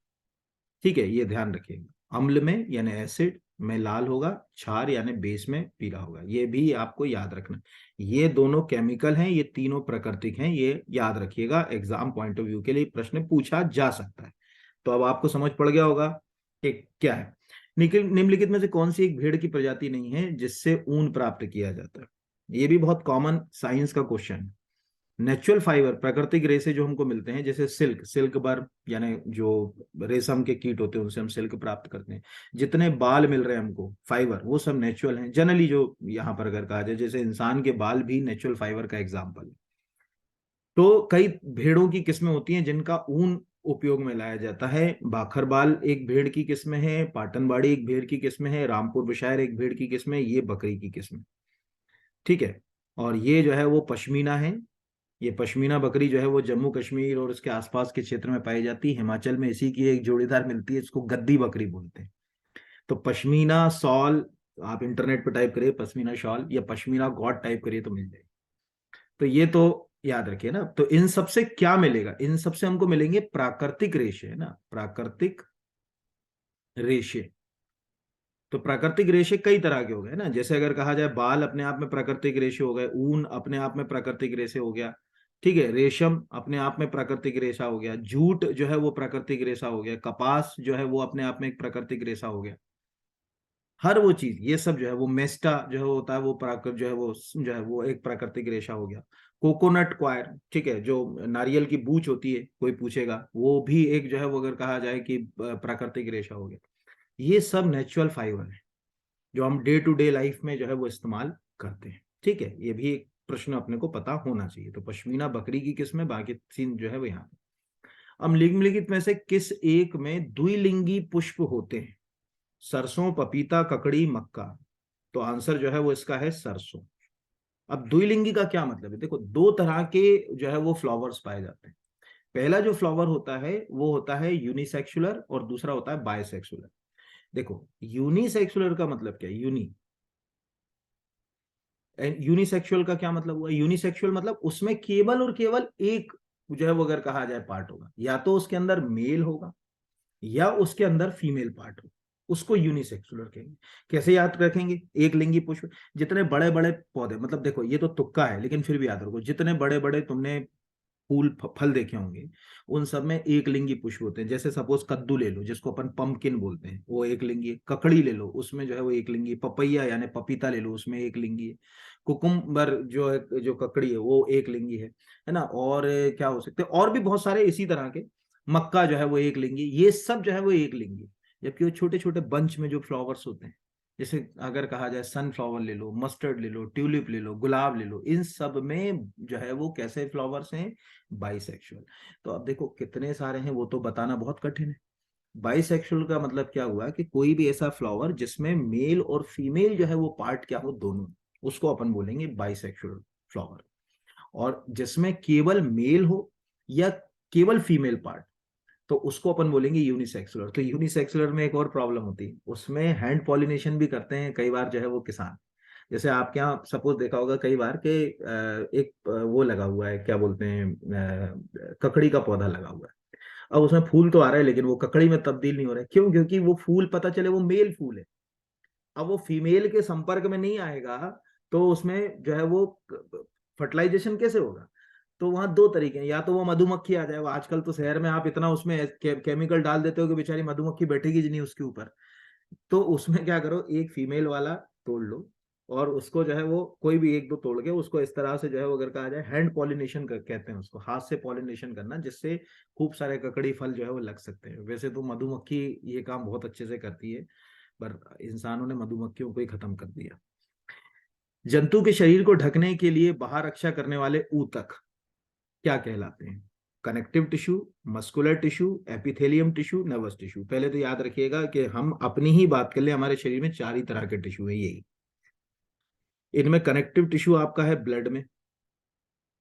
ठीक है, ये ध्यान रखिएगा। अम्ल में यानी एसिड में लाल होगा, क्षार यानी बेस में पीला होगा। ये भी आपको याद रखना। ये दोनों केमिकल हैं, ये तीनों प्राकृतिक हैं, ये याद रखिएगा। एग्जाम पॉइंट ऑफ व्यू के लिए प्रश्न पूछा जा सकता है। तो अब आपको समझ पड़ गया होगा कि क्या है। निम्नलिखित में से कौन सी एक भेड़ की प्रजाति नहीं है जिससे ऊन प्राप्त किया जाता है? ये भी बहुत कॉमन साइंस का क्वेश्चन है। नेचुरल फाइबर, प्राकृतिक रेसे जो हमको मिलते हैं, जैसे सिल्क, सिल्क बर्म यानी जो रेशम के कीट होते हैं उनसे हम सिल्क प्राप्त करते हैं। जितने बाल मिल रहे हैं हमको फाइबर, वो सब नेचुरल हैं जनरली। जो यहाँ पर अगर कहा जाए, जैसे इंसान के बाल भी नेचुरल फाइबर का एग्जाम्पल है। तो कई भेड़ों की किस्में होती हैं जिनका ऊन उपयोग में लाया जाता है। बाखरबाल एक भेड़ की किस्म है, पाटनबाड़ी एक भेड़ की किस्म है, रामपुर बुशायर एक भेड़ की किस्म है, ये बकरी की किस्म। ठीक है, और ये जो है वो पश्मीना है। ये पश्मीना बकरी जो है वो जम्मू कश्मीर और उसके आसपास के क्षेत्र में पाई जाती है। हिमाचल में इसी की एक जोड़ीदार मिलती है, इसको गद्दी बकरी बोलते हैं। तो पश्मीना शॉल, आप इंटरनेट पर टाइप करिए पश्मीना शॉल या पश्मीना गॉड टाइप करिए तो मिल जाएगी। तो ये तो याद रखिए ना। तो इन सबसे क्या मिलेगा? इन सबसे हमको मिलेंगे प्राकृतिक रेशे, है ना, प्राकृतिक रेशे। तो प्राकृतिक रेशे कई तरह के हो गए ना। जैसे अगर कहा जाए, बाल अपने आप में प्राकृतिक रेशे हो गए, ऊन अपने आप में प्राकृतिक रेशे हो गया। ठीक है, रेशम अपने आप में प्राकृतिक रेशा हो गया, जूट जो है वो प्राकृतिक रेशा हो गया, कपास जो है वो अपने आप में एक प्राकृतिक रेशा हो गया। हर वो चीज, ये सब जो है वो मेस्टा जो है होता है, वो प्राकृत जो है वो एक प्राकृतिक रेशा हो गया। कोकोनट क्वायर, ठीक है, जो नारियल की बूच होती है, कोई पूछेगा, वो भी एक जो है वो अगर कहा जाए कि प्राकृतिक रेशा हो गया। ये सब नेचुरल फाइबर है जो हम डे टू डे लाइफ में जो है वो इस्तेमाल करते हैं। ठीक है, ये भी एक प्रश्न अपने को पता होना चाहिए। तो पश्मीना बकरी की किस्म है, बाकी सीन जो है वो यहाँ पे। अब निम्नलिखित में से किस एक में द्विलिंगी पुष्प होते हैं? सरसों, पपीता, ककड़ी, मक्का। तो आंसर जो है वो इसका है सरसों। अब द्विलिंगी का क्या मतलब है? देखो, दो तरह के जो है वो फ्लावर्स पाए जाते हैं। पहला जो फ्लावर होता है वो होता है यूनिसेक्सुलर और दूसरा होता है बायसेक्सुलर। देखो, यूनिसेक्सुलर का मतलब क्या है? यूनिसेक्सुअल का क्या मतलब हुआ? यूनिसेक्सुअल मतलब उसमें केवल और केवल एक जो है वो अगर कहा जाए पार्ट होगा, या तो उसके अंदर मेल होगा या उसके अंदर फीमेल पार्ट होगा, उसको यूनिसेक्सुलर कहेंगे। कैसे याद रखेंगे? एक लिंगी पुष्प, जितने बड़े बड़े पौधे, मतलब देखो ये तो तुक्का है लेकिन फिर भी याद रखो, जितने बड़े बड़े तुमने फूल फल देखे होंगे, उन सब में एक लिंगी पुष्प होते हैं। जैसे सपोज कद्दू ले लो, जिसको अपन पंपकिन बोलते हैं, वो एक लिंगी है। ककड़ी ले लो, उसमें जो है वो एक लिंगी है। पपैया यानी पपीता ले लो, उसमें एक लिंगी है। कुकुम्बर जो है, जो ककड़ी है, वो एक लिंगी है ना। और क्या हो सकते हैं, और भी बहुत सारे इसी तरह के। मक्का जो है वो एक लिंगी, ये सब जो है वो एक लिंगी। जबकि वो छोटे छोटे बंच में जो फ्लावर्स होते हैं, जैसे अगर कहा जाए सनफ्लावर ले लो, मस्टर्ड ले लो, ट्यूलिप ले लो, गुलाब ले लो, इन सब में जो है वो कैसे फ्लावर्स हैं? बाइसेक्सुअल। तो अब देखो कितने सारे हैं, वो तो बताना बहुत कठिन है। बाइसेक्सुअल का मतलब क्या हुआ कि कोई भी ऐसा फ्लावर जिसमें मेल और फीमेल जो है वो पार्ट क्या हो, दोनों, उसको अपन बोलेंगे बाइसेक्सुअल फ्लावर। और जिसमें केवल मेल हो या केवल फीमेल पार्ट, तो उसको अपन बोलेंगे यूनिसेक्सुलर। तो यूनिसेक्सुलर में एक और प्रॉब्लम होती है, उसमें हैंड पॉलिनेशन भी करते हैं कई बार जो है वो किसान। जैसे आपके यहाँ सपोज देखा होगा कई बार के एक वो लगा हुआ है, क्या बोलते हैं, ककड़ी का पौधा लगा हुआ है। अब उसमें फूल तो आ रहा है लेकिन वो ककड़ी में तब्दील नहीं हो रहा है। क्यों? क्योंकि वो फूल पता चले वो मेल फूल है। अब वो फीमेल के संपर्क में नहीं आएगा, तो उसमें जो है वो फर्टिलाइजेशन कैसे होगा? तो वहां दो तरीके हैं, या तो वो मधुमक्खी आ जाए। वो आजकल तो शहर में आप इतना उसमें केमिकल डाल देते हो कि बेचारी मधुमक्खी बैठेगी जी नहीं उसके ऊपर। तो उसमें क्या करो, एक फीमेल वाला तोड़ लो, और उसको जो है वो कोई भी एक दो तोड़ के उसको इस तरह से जो है वो अगर कहा जाए हैंड पॉलिनेशन कहते हैं उसको, हाथ से पॉलिनेशन करना, जिससे खूब सारे ककड़ी फल जो है वो लग सकते हैं। वैसे तो मधुमक्खी ये काम बहुत अच्छे से करती है, पर इंसानों ने मधुमक्खियों को ही खत्म कर दिया। जंतु के शरीर को ढकने के लिए बाहर रक्षा करने वाले ऊतक क्या कहलाते हैं? Connective tissue, muscular tissue, epithelium tissue, nervous tissue. पहले तो याद रखिएगा कि हम अपनी ही बात कर ले, हमारे शरीर में चार ही तरह के टिश्यू है यही। इनमें कनेक्टिव टिश्यू आपका है ब्लड में,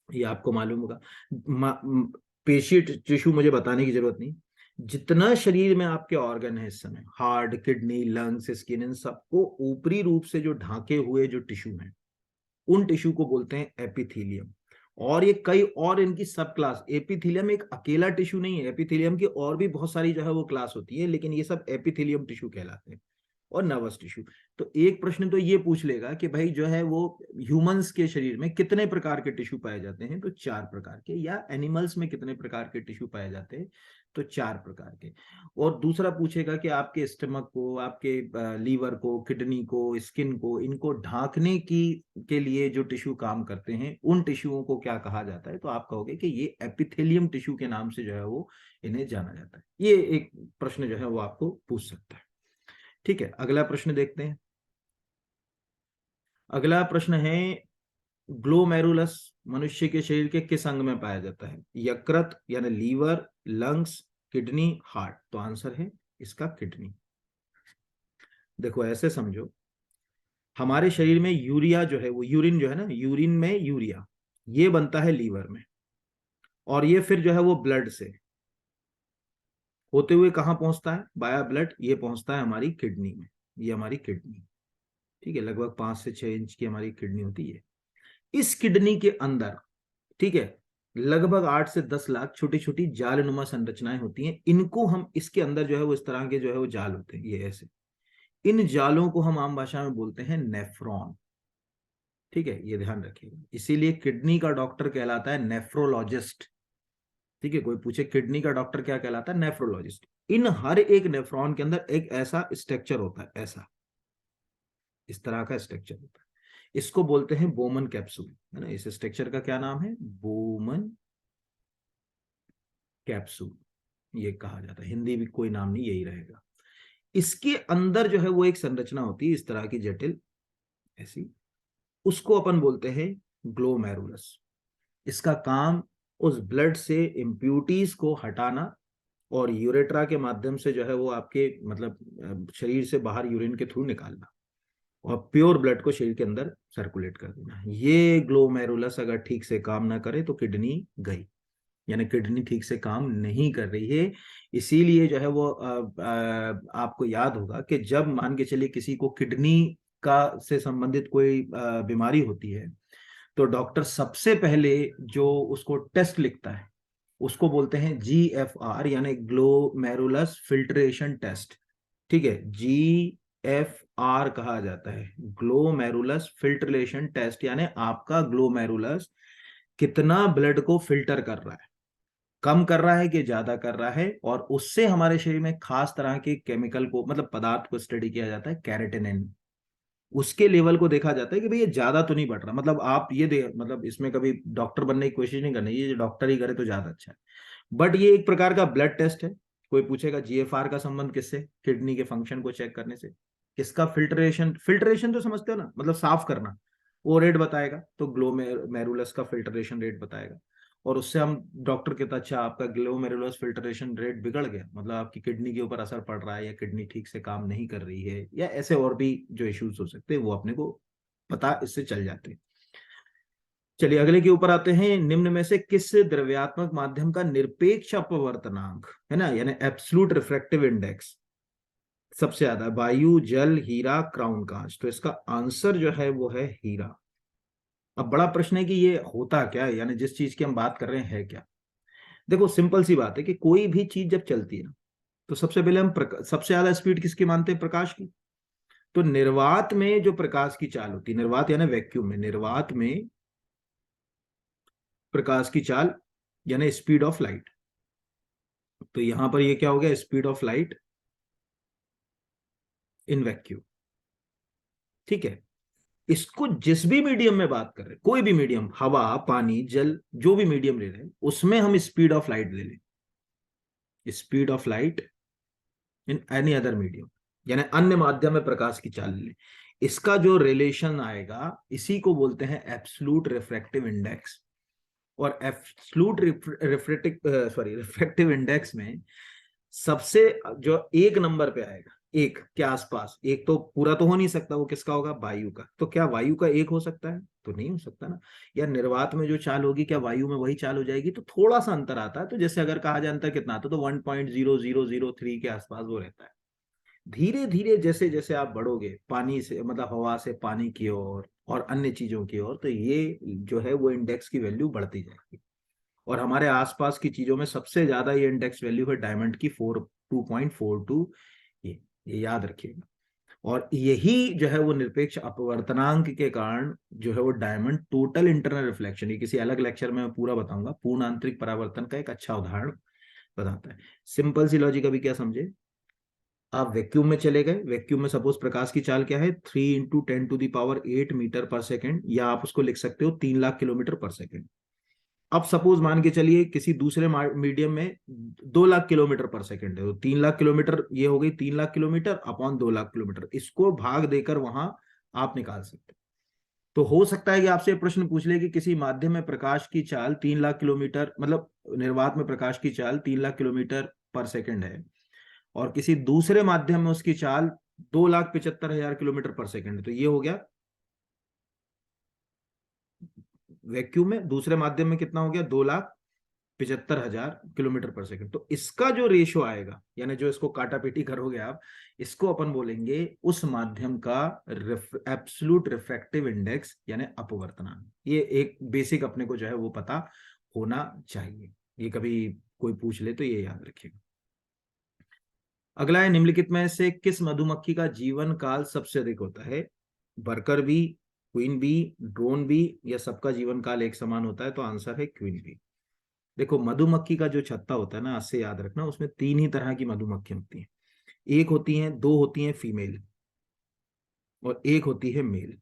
ये आपको मालूम होगा। पेशी टिश्यू मुझे बताने की जरूरत नहीं। जितना शरीर में आपके ऑर्गन है इस समय, हार्ट, किडनी, लंग्स, स्किन, इन सबको ऊपरी रूप से जो ढांके हुए जो टिश्यू हैं, उन टिश्यू को बोलते हैं एपिथेलियम। और ये कई और इनकी सब क्लास, एपिथेलियम एक अकेला टिश्यू नहीं है, एपिथेलियम की और भी बहुत सारी जो है वो क्लास होती है, लेकिन ये सब एपिथेलियम टिश्यू कहलाते हैं। और नर्वस टिश्यू। तो एक प्रश्न तो ये पूछ लेगा कि भाई जो है वो ह्यूमंस के शरीर में कितने प्रकार के टिश्यू पाए जाते हैं, तो 4 प्रकार के। या एनिमल्स में कितने प्रकार के टिश्यू पाए जाते हैं, तो 4 प्रकार के। और दूसरा पूछेगा कि आपके स्टमक को, आपके लीवर को, किडनी को, स्किन को, इनको ढांकने की के लिए जो टिश्यू काम करते हैं, उन टिश्यूओं को क्या कहा जाता है, तो आप कहोगे कि ये एपिथेलियम टिश्यू के नाम से जो है वो इन्हें जाना जाता है। ये एक प्रश्न जो है वो आपको पूछ सकता है। ठीक है, अगला प्रश्न देखते हैं। अगला प्रश्न है, ग्लोमेरुलस मनुष्य के शरीर के किस अंग में पाया जाता है? यकृत यानी लीवर, लंग्स, किडनी, हार्ट। तो आंसर है इसका किडनी। देखो ऐसे समझो, हमारे शरीर में यूरिया जो है वो, यूरिन जो है ना, यूरिन में यूरिया, ये बनता है लीवर में, और ये फिर जो है वो ब्लड से होते हुए कहाँ पहुंचता है? बाया ब्लड ये पहुंचता है हमारी किडनी में। ये हमारी किडनी, ठीक है, लगभग 5 से 6 इंच की हमारी किडनी होती है। इस किडनी के अंदर, ठीक है, लगभग 8 से 10 लाख छोटी छोटी जालनुमा संरचनाएं होती हैं। इनको हम, इसके अंदर जो है वो इस तरह के जो है वो जाल होते हैं, ये ऐसे। इन जालों को हम आम भाषा में बोलते हैं नेफ्रॉन। ठीक है, ये ध्यान रखिएगा। इसीलिए किडनी का डॉक्टर कहलाता है नेफ्रोलॉजिस्ट। ठीक है, कोई पूछे किडनी का डॉक्टर क्या कहलाता है? नेफ्रोलॉजिस्ट। इन हर एक नेफ्रॉन के अंदर एक ऐसा स्ट्रक्चर होता है, ऐसा इस तरह का स्ट्रक्चर होता है। इसको बोलते हैं बोमन कैप्सूल, है ना। इस स्ट्रक्चर का क्या नाम है? बोमन कैप्सूल ये कहा जाता है। हिंदी भी कोई नाम नहीं, यही रहेगा। इसके अंदर जो है वो एक संरचना होती है इस तरह की जटिल, ऐसी, उसको अपन बोलते हैं ग्लोमेरुलस। इसका काम उस ब्लड से इम्प्यूरिटीज को हटाना और यूरेट्रा के माध्यम से जो है वो आपके मतलब शरीर से बाहर यूरिन के थ्रू निकालना, और प्योर ब्लड को शरीर के अंदर सर्कुलेट कर देना। ये ग्लोमेरुलस अगर ठीक से काम ना करे तो किडनी गई, यानी किडनी ठीक से काम नहीं कर रही है। इसीलिए जो है वो आपको याद होगा कि जब मान के चलिए किसी को किडनी का से संबंधित कोई बीमारी होती है, तो डॉक्टर सबसे पहले जो उसको टेस्ट लिखता है उसको बोलते हैं GFR, यानी ग्लोमेरुलस फिल्ट्रेशन टेस्ट। ठीक है, GFR कहा जाता है, ग्लोमेरुलस फिल्ट्रेशन टेस्ट, यानी आपका ग्लोमेरुलस कितना ब्लड को फिल्टर कर रहा है, कम कर रहा है कि ज्यादा कर रहा है। और उससे हमारे शरीर में खास तरह के केमिकल को, मतलब पदार्थ को स्टडी किया जाता है, कैरेटिनिन। उसके लेवल को देखा जाता है कि भाई ये ज्यादा तो नहीं बढ़ रहा। मतलब आप ये दे, मतलब इसमें कभी डॉक्टर बनने की कोशिश नहीं करनी, ये डॉक्टर ही करे तो ज्यादा अच्छा है। बट ये एक प्रकार का ब्लड टेस्ट है। कोई पूछेगा GFR का संबंध किससे? किडनी के फंक्शन को चेक करने से। इसका फिल्ट्रेशन, फिल्ट्रेशन तो समझते हो ना, मतलब साफ करना, वो रेट बताएगा, तो ग्लोमेरुलस का फिल्ट्रेशन रेट बताएगा। और उससे हम डॉक्टर कहता अच्छा आपका ग्लोमेरुलस फिल्ट्रेशन रेट बिगड़ गया, मतलब आपकी किडनी के ऊपर असर पड़ रहा है, या किडनी ठीक से काम नहीं कर रही है, या ऐसे और भी जो इश्यूज हो सकते हैं वो अपने को पता इससे चल जाते हैं। चलिए अगले के ऊपर आते हैं। निम्न में से किस द्रव्यात्मक माध्यम का निरपेक्ष अपवर्तनांक, है ना, यानी एब्सोल्यूट रिफ्रैक्टिव इंडेक्स सबसे ज्यादा? वायु, जल, हीरा, क्राउन कांच। तो इसका आंसर जो है वो है हीरा। अब बड़ा प्रश्न है कि ये होता क्या है, यानी जिस चीज की हम बात कर रहे हैं है क्या? देखो सिंपल सी बात है कि कोई भी चीज जब चलती है ना, तो सबसे पहले हम सबसे ज्यादा स्पीड किसकी मानते हैं? प्रकाश की। तो निर्वात में जो प्रकाश की चाल होती है, निर्वात यानी वैक्यूम में, निर्वात में प्रकाश की चाल यानी स्पीड ऑफ लाइट। तो यहां पर ये क्या हो गया? Speed of light in vacuum. ठीक है, इसको जिस भी मीडियम में बात कर रहे हैं, कोई भी मीडियम, हवा, पानी, जल, जो भी मीडियम ले रहे हैं, उसमें हम स्पीड ऑफ लाइट ले लें, speed of light in any other medium, यानी अन्य माध्यम में प्रकाश की चाल ले। इसका जो रिलेशन आएगा इसी को बोलते हैं एब्सोल्यूट रिफ्रैक्टिव इंडेक्स। और एब्सोल्यूट रिफ्रैक्टिव इंडेक्स में सबसे जो 1 नंबर पे आएगा, एक के आसपास, एक तो पूरा तो हो नहीं सकता, वो किसका होगा, वायु का। तो क्या वायु का एक हो सकता है, तो नहीं हो सकता ना। या निर्वात में जो चाल होगी क्या वायु में वही चाल हो जाएगी, तो थोड़ा सा अंतर आता है। तो जैसे अगर कहा जाए अंतर कितना आता, तो 1.0003 के आसपास वो रहता है। धीरे धीरे जैसे जैसे आप बढ़ोगे पानी से, मतलब हवा से पानी की ओर और अन्य चीजों की ओर, तो ये जो है वो इंडेक्स की वैल्यू बढ़ती जाएगी। और हमारे आसपास की चीजों में सबसे ज्यादा ये इंडेक्स वैल्यू है डायमंड की, 2.42। ये याद रखिएगा। और यही जो है वो निरपेक्ष अपवर्तनांक के कारण जो है वो डायमंड टोटल इंटरनल रिफ्लेक्शन, ये किसी अलग लेक्चर में मैं पूरा बताऊंगा, पूर्ण आंतरिक परावर्तन का एक अच्छा उदाहरण बताता है। सिंपल सी लॉजिक अभी क्या समझे, आप वैक्यूम में चले गए, वैक्यूम में सपोज प्रकाश की चाल क्या है, 3 × 10⁸ मीटर पर सेकेंड, या आप उसको लिख सकते हो 3 लाख किलोमीटर पर सेकेंड। अब सपोज मान के चलिए किसी दूसरे मीडियम में 2 लाख किलोमीटर पर सेकेंड है, तो 3 लाख किलोमीटर, ये हो गई 3 lakh kilometre upon 2 lakh kilometre, इसको भाग देकर वहां आप निकाल सकते हैं। तो हो सकता है कि आपसे प्रश्न पूछ ले कि किसी माध्यम में प्रकाश की चाल 3 लाख किलोमीटर, मतलब निर्वात में प्रकाश की चाल 3 लाख किलोमीटर पर सेकेंड है, और किसी दूसरे माध्यम में उसकी चाल 2,75,000 किलोमीटर पर सेकेंड है। तो ये हो गया वैक्यूम में, दूसरे माध्यम में कितना हो गया, 2,75,000 किलोमीटर पर सेकेंड। तो इसका जो रेशो आएगा, यानी जो इसको काटा पीटी करोगे आप, इसको अपन बोलेंगे उस माध्यम का एब्सोल्यूट रिफ्रैक्टिव इंडेक्स, यानी अपवर्तनांक। ये एक बेसिक अपने को जो है वो पता होना चाहिए, ये कभी कोई पूछ ले तो ये याद रखिएगा। अगला है, निम्नलिखित में से किस मधुमक्खी का जीवन काल सबसे अधिक होता है, worker bee, queen bee, drone bee, या सबका जीवन काल एक समान होता है, तो आंसर है क्वीन बी। देखो मधुमक्खी का जो छत्ता होता है ना, आज से याद रखना, उसमें तीन ही तरह की मधुमक्खियां होती हैं। एक होती हैं, दो होती हैं फीमेल, और एक होती है मेल।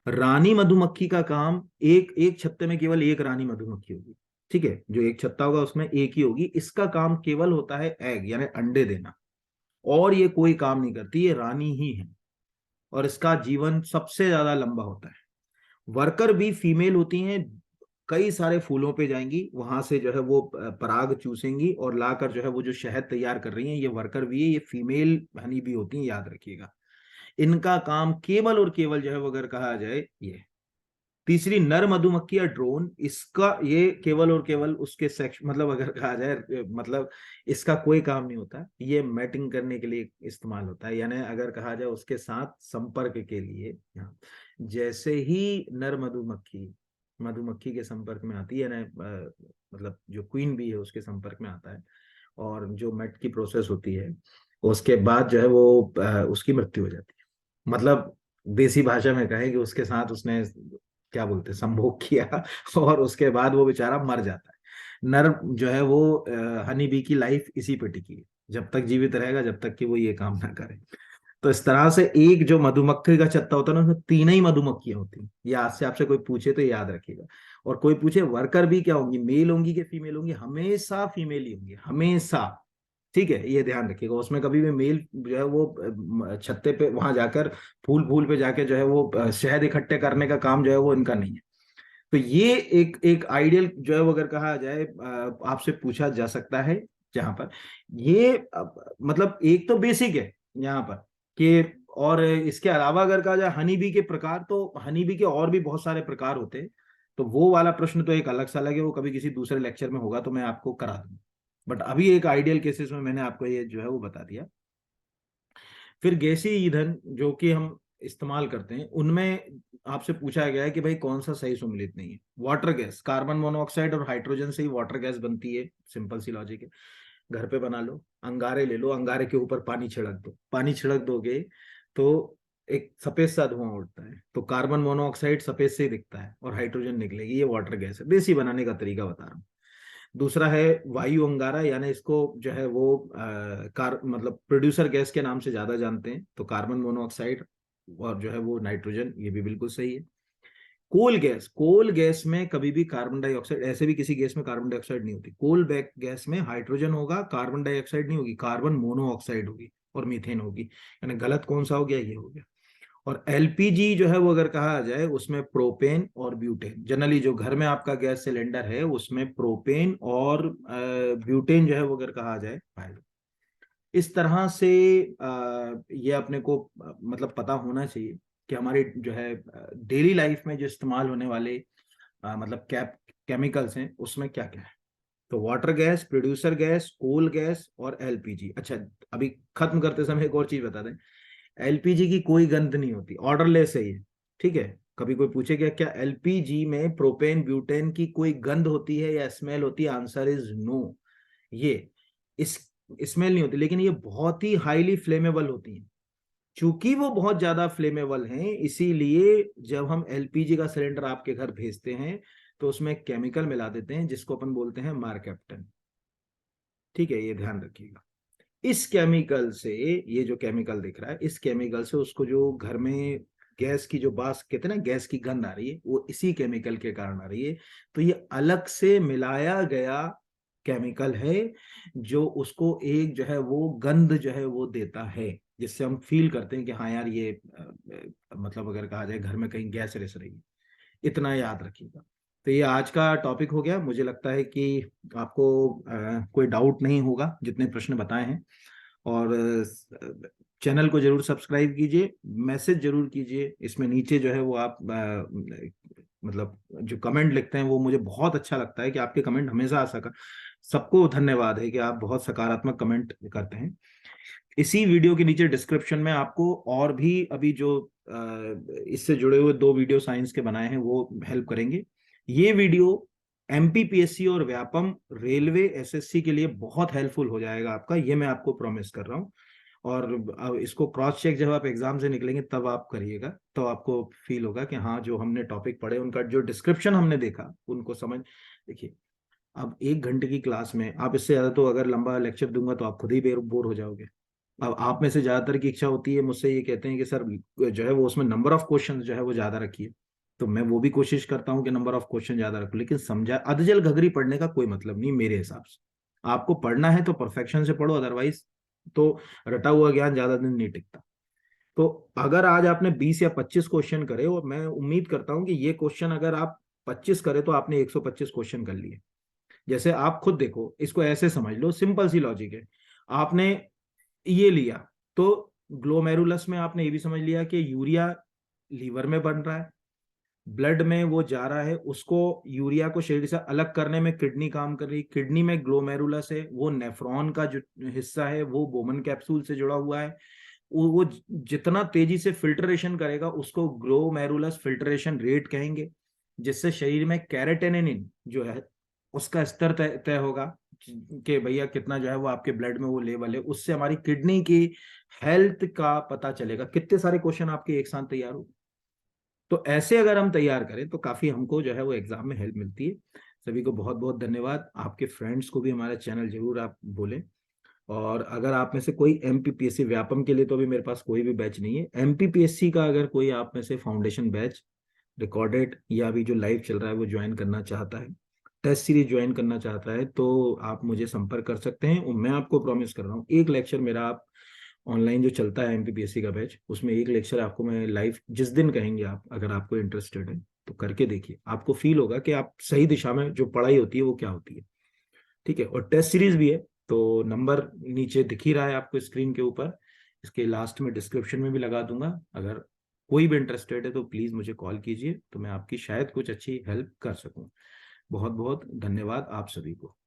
रानी मधुमक्खी का काम, एक एक छत्ते में केवल एक रानी मधुमक्खी होगी, ठीक है, जो एक छत्ता होगा उसमें एक ही होगी, इसका काम केवल होता है एग यानी अंडे देना, और ये कोई काम नहीं करती, ये रानी ही है, और इसका जीवन सबसे ज्यादा लंबा होता है। वर्कर भी फीमेल होती हैं, कई सारे फूलों पे जाएंगी, वहां से जो है वो पराग चूसेंगी और लाकर जो है वो जो शहद तैयार कर रही हैं, ये वर्कर भी है, ये फीमेल हनी भी होती हैं, याद रखिएगा। इनका काम केवल और केवल जो है वो अगर कहा जाए ये। तीसरी नर मधुमक्खी या ड्रोन, इसका ये केवल और केवल उसके सेक्स, मतलब अगर कहा जाए मतलब इसका कोई काम नहीं होता, ये मैटिंग करने के लिए इस्तेमाल होता है, यानी अगर कहा जाए उसके साथ संपर्क के लिए। जैसे ही नर मधुमक्खी मधुमक्खी के संपर्क में आती है ना, मतलब जो क्वीन बी है उसके संपर्क में आता है, और जो मेट की प्रोसेस होती है, उसके बाद जो है वो उसकी मृत्यु हो जाती है। मतलब देसी भाषा में कहे कि उसके साथ उसने क्या बोलते हैं, संभोग किया और उसके बाद वो बेचारा मर जाता है। नर जो है वो हनी बी की लाइफ इसी पे टिकी है, जब तक जीवित रहेगा, जब तक कि वो ये काम ना करे। तो इस तरह से एक जो मधुमक्खी का छत्ता होता है ना, उसमें तीन ही मधुमक्खियां होती हैं, ये आज से आपसे कोई पूछे तो याद रखिएगा। और कोई पूछे वर्कर भी क्या होंगी, मेल होंगी कि फीमेल होंगी, हमेशा फीमेल ही होंगी, हमेशा, ठीक है, ये ध्यान रखिएगा। उसमें कभी भी मेल जो है वो छत्ते पे वहां जाकर फूल फूल पे जाके जो है वो शहद इकट्ठे करने का काम जो है वो इनका नहीं है। तो ये एक एक आइडियल जो है वो अगर कहा जाए आपसे पूछा जा सकता है, जहां पर ये मतलब एक तो बेसिक है यहाँ पर कि, और इसके अलावा अगर कहा जाए हनी बी के प्रकार, तो हनी बी के और भी बहुत सारे प्रकार होते हैं, तो वो वाला प्रश्न तो एक अलग सा लगे, वो कभी किसी दूसरे लेक्चर में होगा तो मैं आपको करा दूंगा। बट अभी एक आइडियल केसेस में मैंने आपको ये जो है वो बता दिया। फिर गैसीय ईंधन जो कि हम इस्तेमाल करते हैं, उनमें आपसे पूछा गया है कि भाई कौन सा सही सुमेलित नहीं है। वाटर गैस, कार्बन मोनोऑक्साइड और हाइड्रोजन से ही वाटर गैस बनती है, सिंपल सी लॉजिक है। घर पे बना लो, अंगारे ले लो, अंगारे के ऊपर पानी छिड़क दो, पानी छिड़क दोगे तो एक सफेद सा धुआं उठता है, तो कार्बन मोनोऑक्साइड सफेद से ही दिखता है और हाइड्रोजन निकलेगी, ये वाटर गैस है। देसी बनाने का तरीका बता रहा हूँ। दूसरा है वायु अंगारा, यानी इसको जो है वो कार मतलब प्रोड्यूसर गैस के नाम से ज्यादा जानते हैं, तो कार्बन मोनोऑक्साइड और जो है वो नाइट्रोजन, ये भी बिल्कुल सही है। कोल गैस, कोल गैस में कभी भी कार्बन डाइऑक्साइड, ऐसे भी किसी गैस में कार्बन डाइऑक्साइड नहीं होती। कोल बैक गैस में हाइड्रोजन होगा, कार्बन डाइऑक्साइड नहीं होगी, कार्बन मोनोऑक्साइड होगी और मीथेन होगी, यानी गलत कौन सा हो गया, ये हो गया। और एलपीजी जो है वो अगर कहा जाए, उसमें प्रोपेन और ब्यूटेन, जनरली जो घर में आपका गैस सिलेंडर है उसमें प्रोपेन और ब्यूटेन जो है वो अगर कहा जाए पाएगा। इस तरह से ये अपने को मतलब पता होना चाहिए कि हमारे जो है डेली लाइफ में जो इस्तेमाल होने वाले मतलब केमिकल्स हैं उसमें क्या क्या है। तो water gas, producer gas, coal gas और एलपीजी। अच्छा, अभी खत्म करते समय एक और चीज बता दें, एलपीजी की कोई गंध नहीं होती, ऑर्डरलेस है ये, ठीक है। कभी कोई पूछेगा क्या एलपीजी में प्रोपेन ब्यूटेन की कोई गंध होती है या स्मेल होती है, आंसर इज नो। ये इस स्मेल नहीं होती, लेकिन ये बहुत ही हाईली फ्लेमेबल होती हैं। चूंकि वो बहुत ज्यादा फ्लेमेबल हैं, इसीलिए जब हम एलपीजी का सिलेंडर आपके घर भेजते हैं तो उसमें केमिकल मिला देते हैं जिसको अपन बोलते हैं मारकैप्टन। ठीक है, ये ध्यान रखिएगा। इस केमिकल से, ये जो केमिकल दिख रहा है, इस केमिकल से उसको जो घर में गैस की जो बास कहते हैं ना, गैस की गंध आ रही है, वो इसी केमिकल के कारण आ रही है। तो ये अलग से मिलाया गया केमिकल है जो उसको एक जो है वो गंध जो है वो देता है, जिससे हम फील करते हैं कि हाँ यार ये मतलब अगर कहा जाए घर में कहीं गैस रिस रही है। इतना याद रखिएगा। तो ये आज का टॉपिक हो गया। मुझे लगता है कि आपको कोई डाउट नहीं होगा जितने प्रश्न बताए हैं। और चैनल को जरूर सब्सक्राइब कीजिए, मैसेज जरूर कीजिए। इसमें नीचे जो है वो आप मतलब जो कमेंट लिखते हैं वो मुझे बहुत अच्छा लगता है कि आपके कमेंट हमेशा आ सका। सबको धन्यवाद है कि आप बहुत सकारात्मक कमेंट करते हैं। इसी वीडियो के नीचे डिस्क्रिप्शन में आपको और भी अभी जो इससे जुड़े हुए 2 वीडियो साइंस के बनाए हैं वो हेल्प करेंगे। ये वीडियो एमपीपीएससी और व्यापम रेलवे एसएससी के लिए बहुत हेल्पफुल हो जाएगा आपका, ये मैं आपको प्रॉमिस कर रहा हूँ। और अब इसको क्रॉस चेक जब आप एग्जाम से निकलेंगे तब आप करिएगा, तो आपको फील होगा कि हाँ जो हमने टॉपिक पढ़े उनका जो डिस्क्रिप्शन हमने देखा उनको समझ। देखिए, अब 1 घंटे की क्लास में आप इससे ज्यादा तो अगर लंबा लेक्चर दूंगा तो आप खुद ही बोर हो जाओगे। अब आप में से ज्यादातर की इच्छा होती है, मुझसे ये कहते हैं कि सर जो है वो उसमें नंबर ऑफ क्वेश्चन जो है वो ज्यादा रखिए। तो मैं वो भी कोशिश करता हूँ कि नंबर ऑफ क्वेश्चन ज्यादा रखूं, लेकिन समझा अधजल घगरी पढ़ने का कोई मतलब नहीं मेरे हिसाब से। आपको पढ़ना है तो परफेक्शन से पढ़ो, अदरवाइज तो रटा हुआ ज्ञान ज्यादा दिन नहीं टिकता। तो अगर आज आपने 20 या 25 क्वेश्चन करे, और मैं उम्मीद करता हूं कि ये क्वेश्चन अगर आप 25 करे तो आपने 125 क्वेश्चन कर लिए। जैसे आप खुद देखो, इसको ऐसे समझ लो, सिंपल सी लॉजिक है। आपने ये लिया तो ग्लोमेरुलस में आपने ये भी समझ लिया कि यूरिया लीवर में बन रहा है, ब्लड में वो जा रहा है, उसको यूरिया को शरीर से अलग करने में किडनी काम कर रही है, किडनी में ग्लोमेरुलस है, वो नेफ्रॉन का जो हिस्सा है वो बोमन कैप्सूल से जुड़ा हुआ है। वो जितना तेजी से फिल्ट्रेशन करेगा उसको ग्लोमेरुलस फिल्ट्रेशन रेट कहेंगे, जिससे शरीर में कैरेटेनिन जो है उसका स्तर तय तय होगा कि भैया कितना जो है वो आपके ब्लड में वो लेवल है। उससे हमारी किडनी की हेल्थ का पता चलेगा। कितने सारे क्वेश्चन आपके एक साथ तैयार हो। तो ऐसे अगर हम तैयार करें तो काफी हमको जो है वो एग्जाम में हेल्प मिलती है। सभी को बहुत बहुत धन्यवाद। आपके फ्रेंड्स को भी हमारा चैनल जरूर आप बोलें। और अगर आप में से कोई एमपीपीएससी व्यापम के लिए तो अभी मेरे पास कोई भी बैच नहीं है। एमपीपीएससी का अगर कोई आप में से फाउंडेशन बैच रिकॉर्डेड या अभी जो लाइव चल रहा है वो ज्वाइन करना चाहता है, टेस्ट सीरीज ज्वाइन करना चाहता है, तो आप मुझे संपर्क कर सकते हैं। और मैं आपको प्रॉमिस कर रहा हूँ एक लेक्चर मेरा आप ऑनलाइन जो चलता है एमपीपीएससी का बैच, उसमें एक लेक्चर आपको मैं लाइव जिस दिन कहेंगे आप, अगर आपको इंटरेस्टेड है तो करके देखिए। आपको फील होगा कि आप सही दिशा में जो पढ़ाई होती है वो क्या होती है। ठीक है, और टेस्ट सीरीज भी है। तो नंबर नीचे दिख ही रहा है आपको स्क्रीन के ऊपर, इसके लास्ट में डिस्क्रिप्शन में भी लगा दूंगा। अगर कोई भी इंटरेस्टेड है तो प्लीज मुझे कॉल कीजिए, तो मैं आपकी शायद कुछ अच्छी हेल्प कर सकूं। बहुत बहुत धन्यवाद आप सभी को।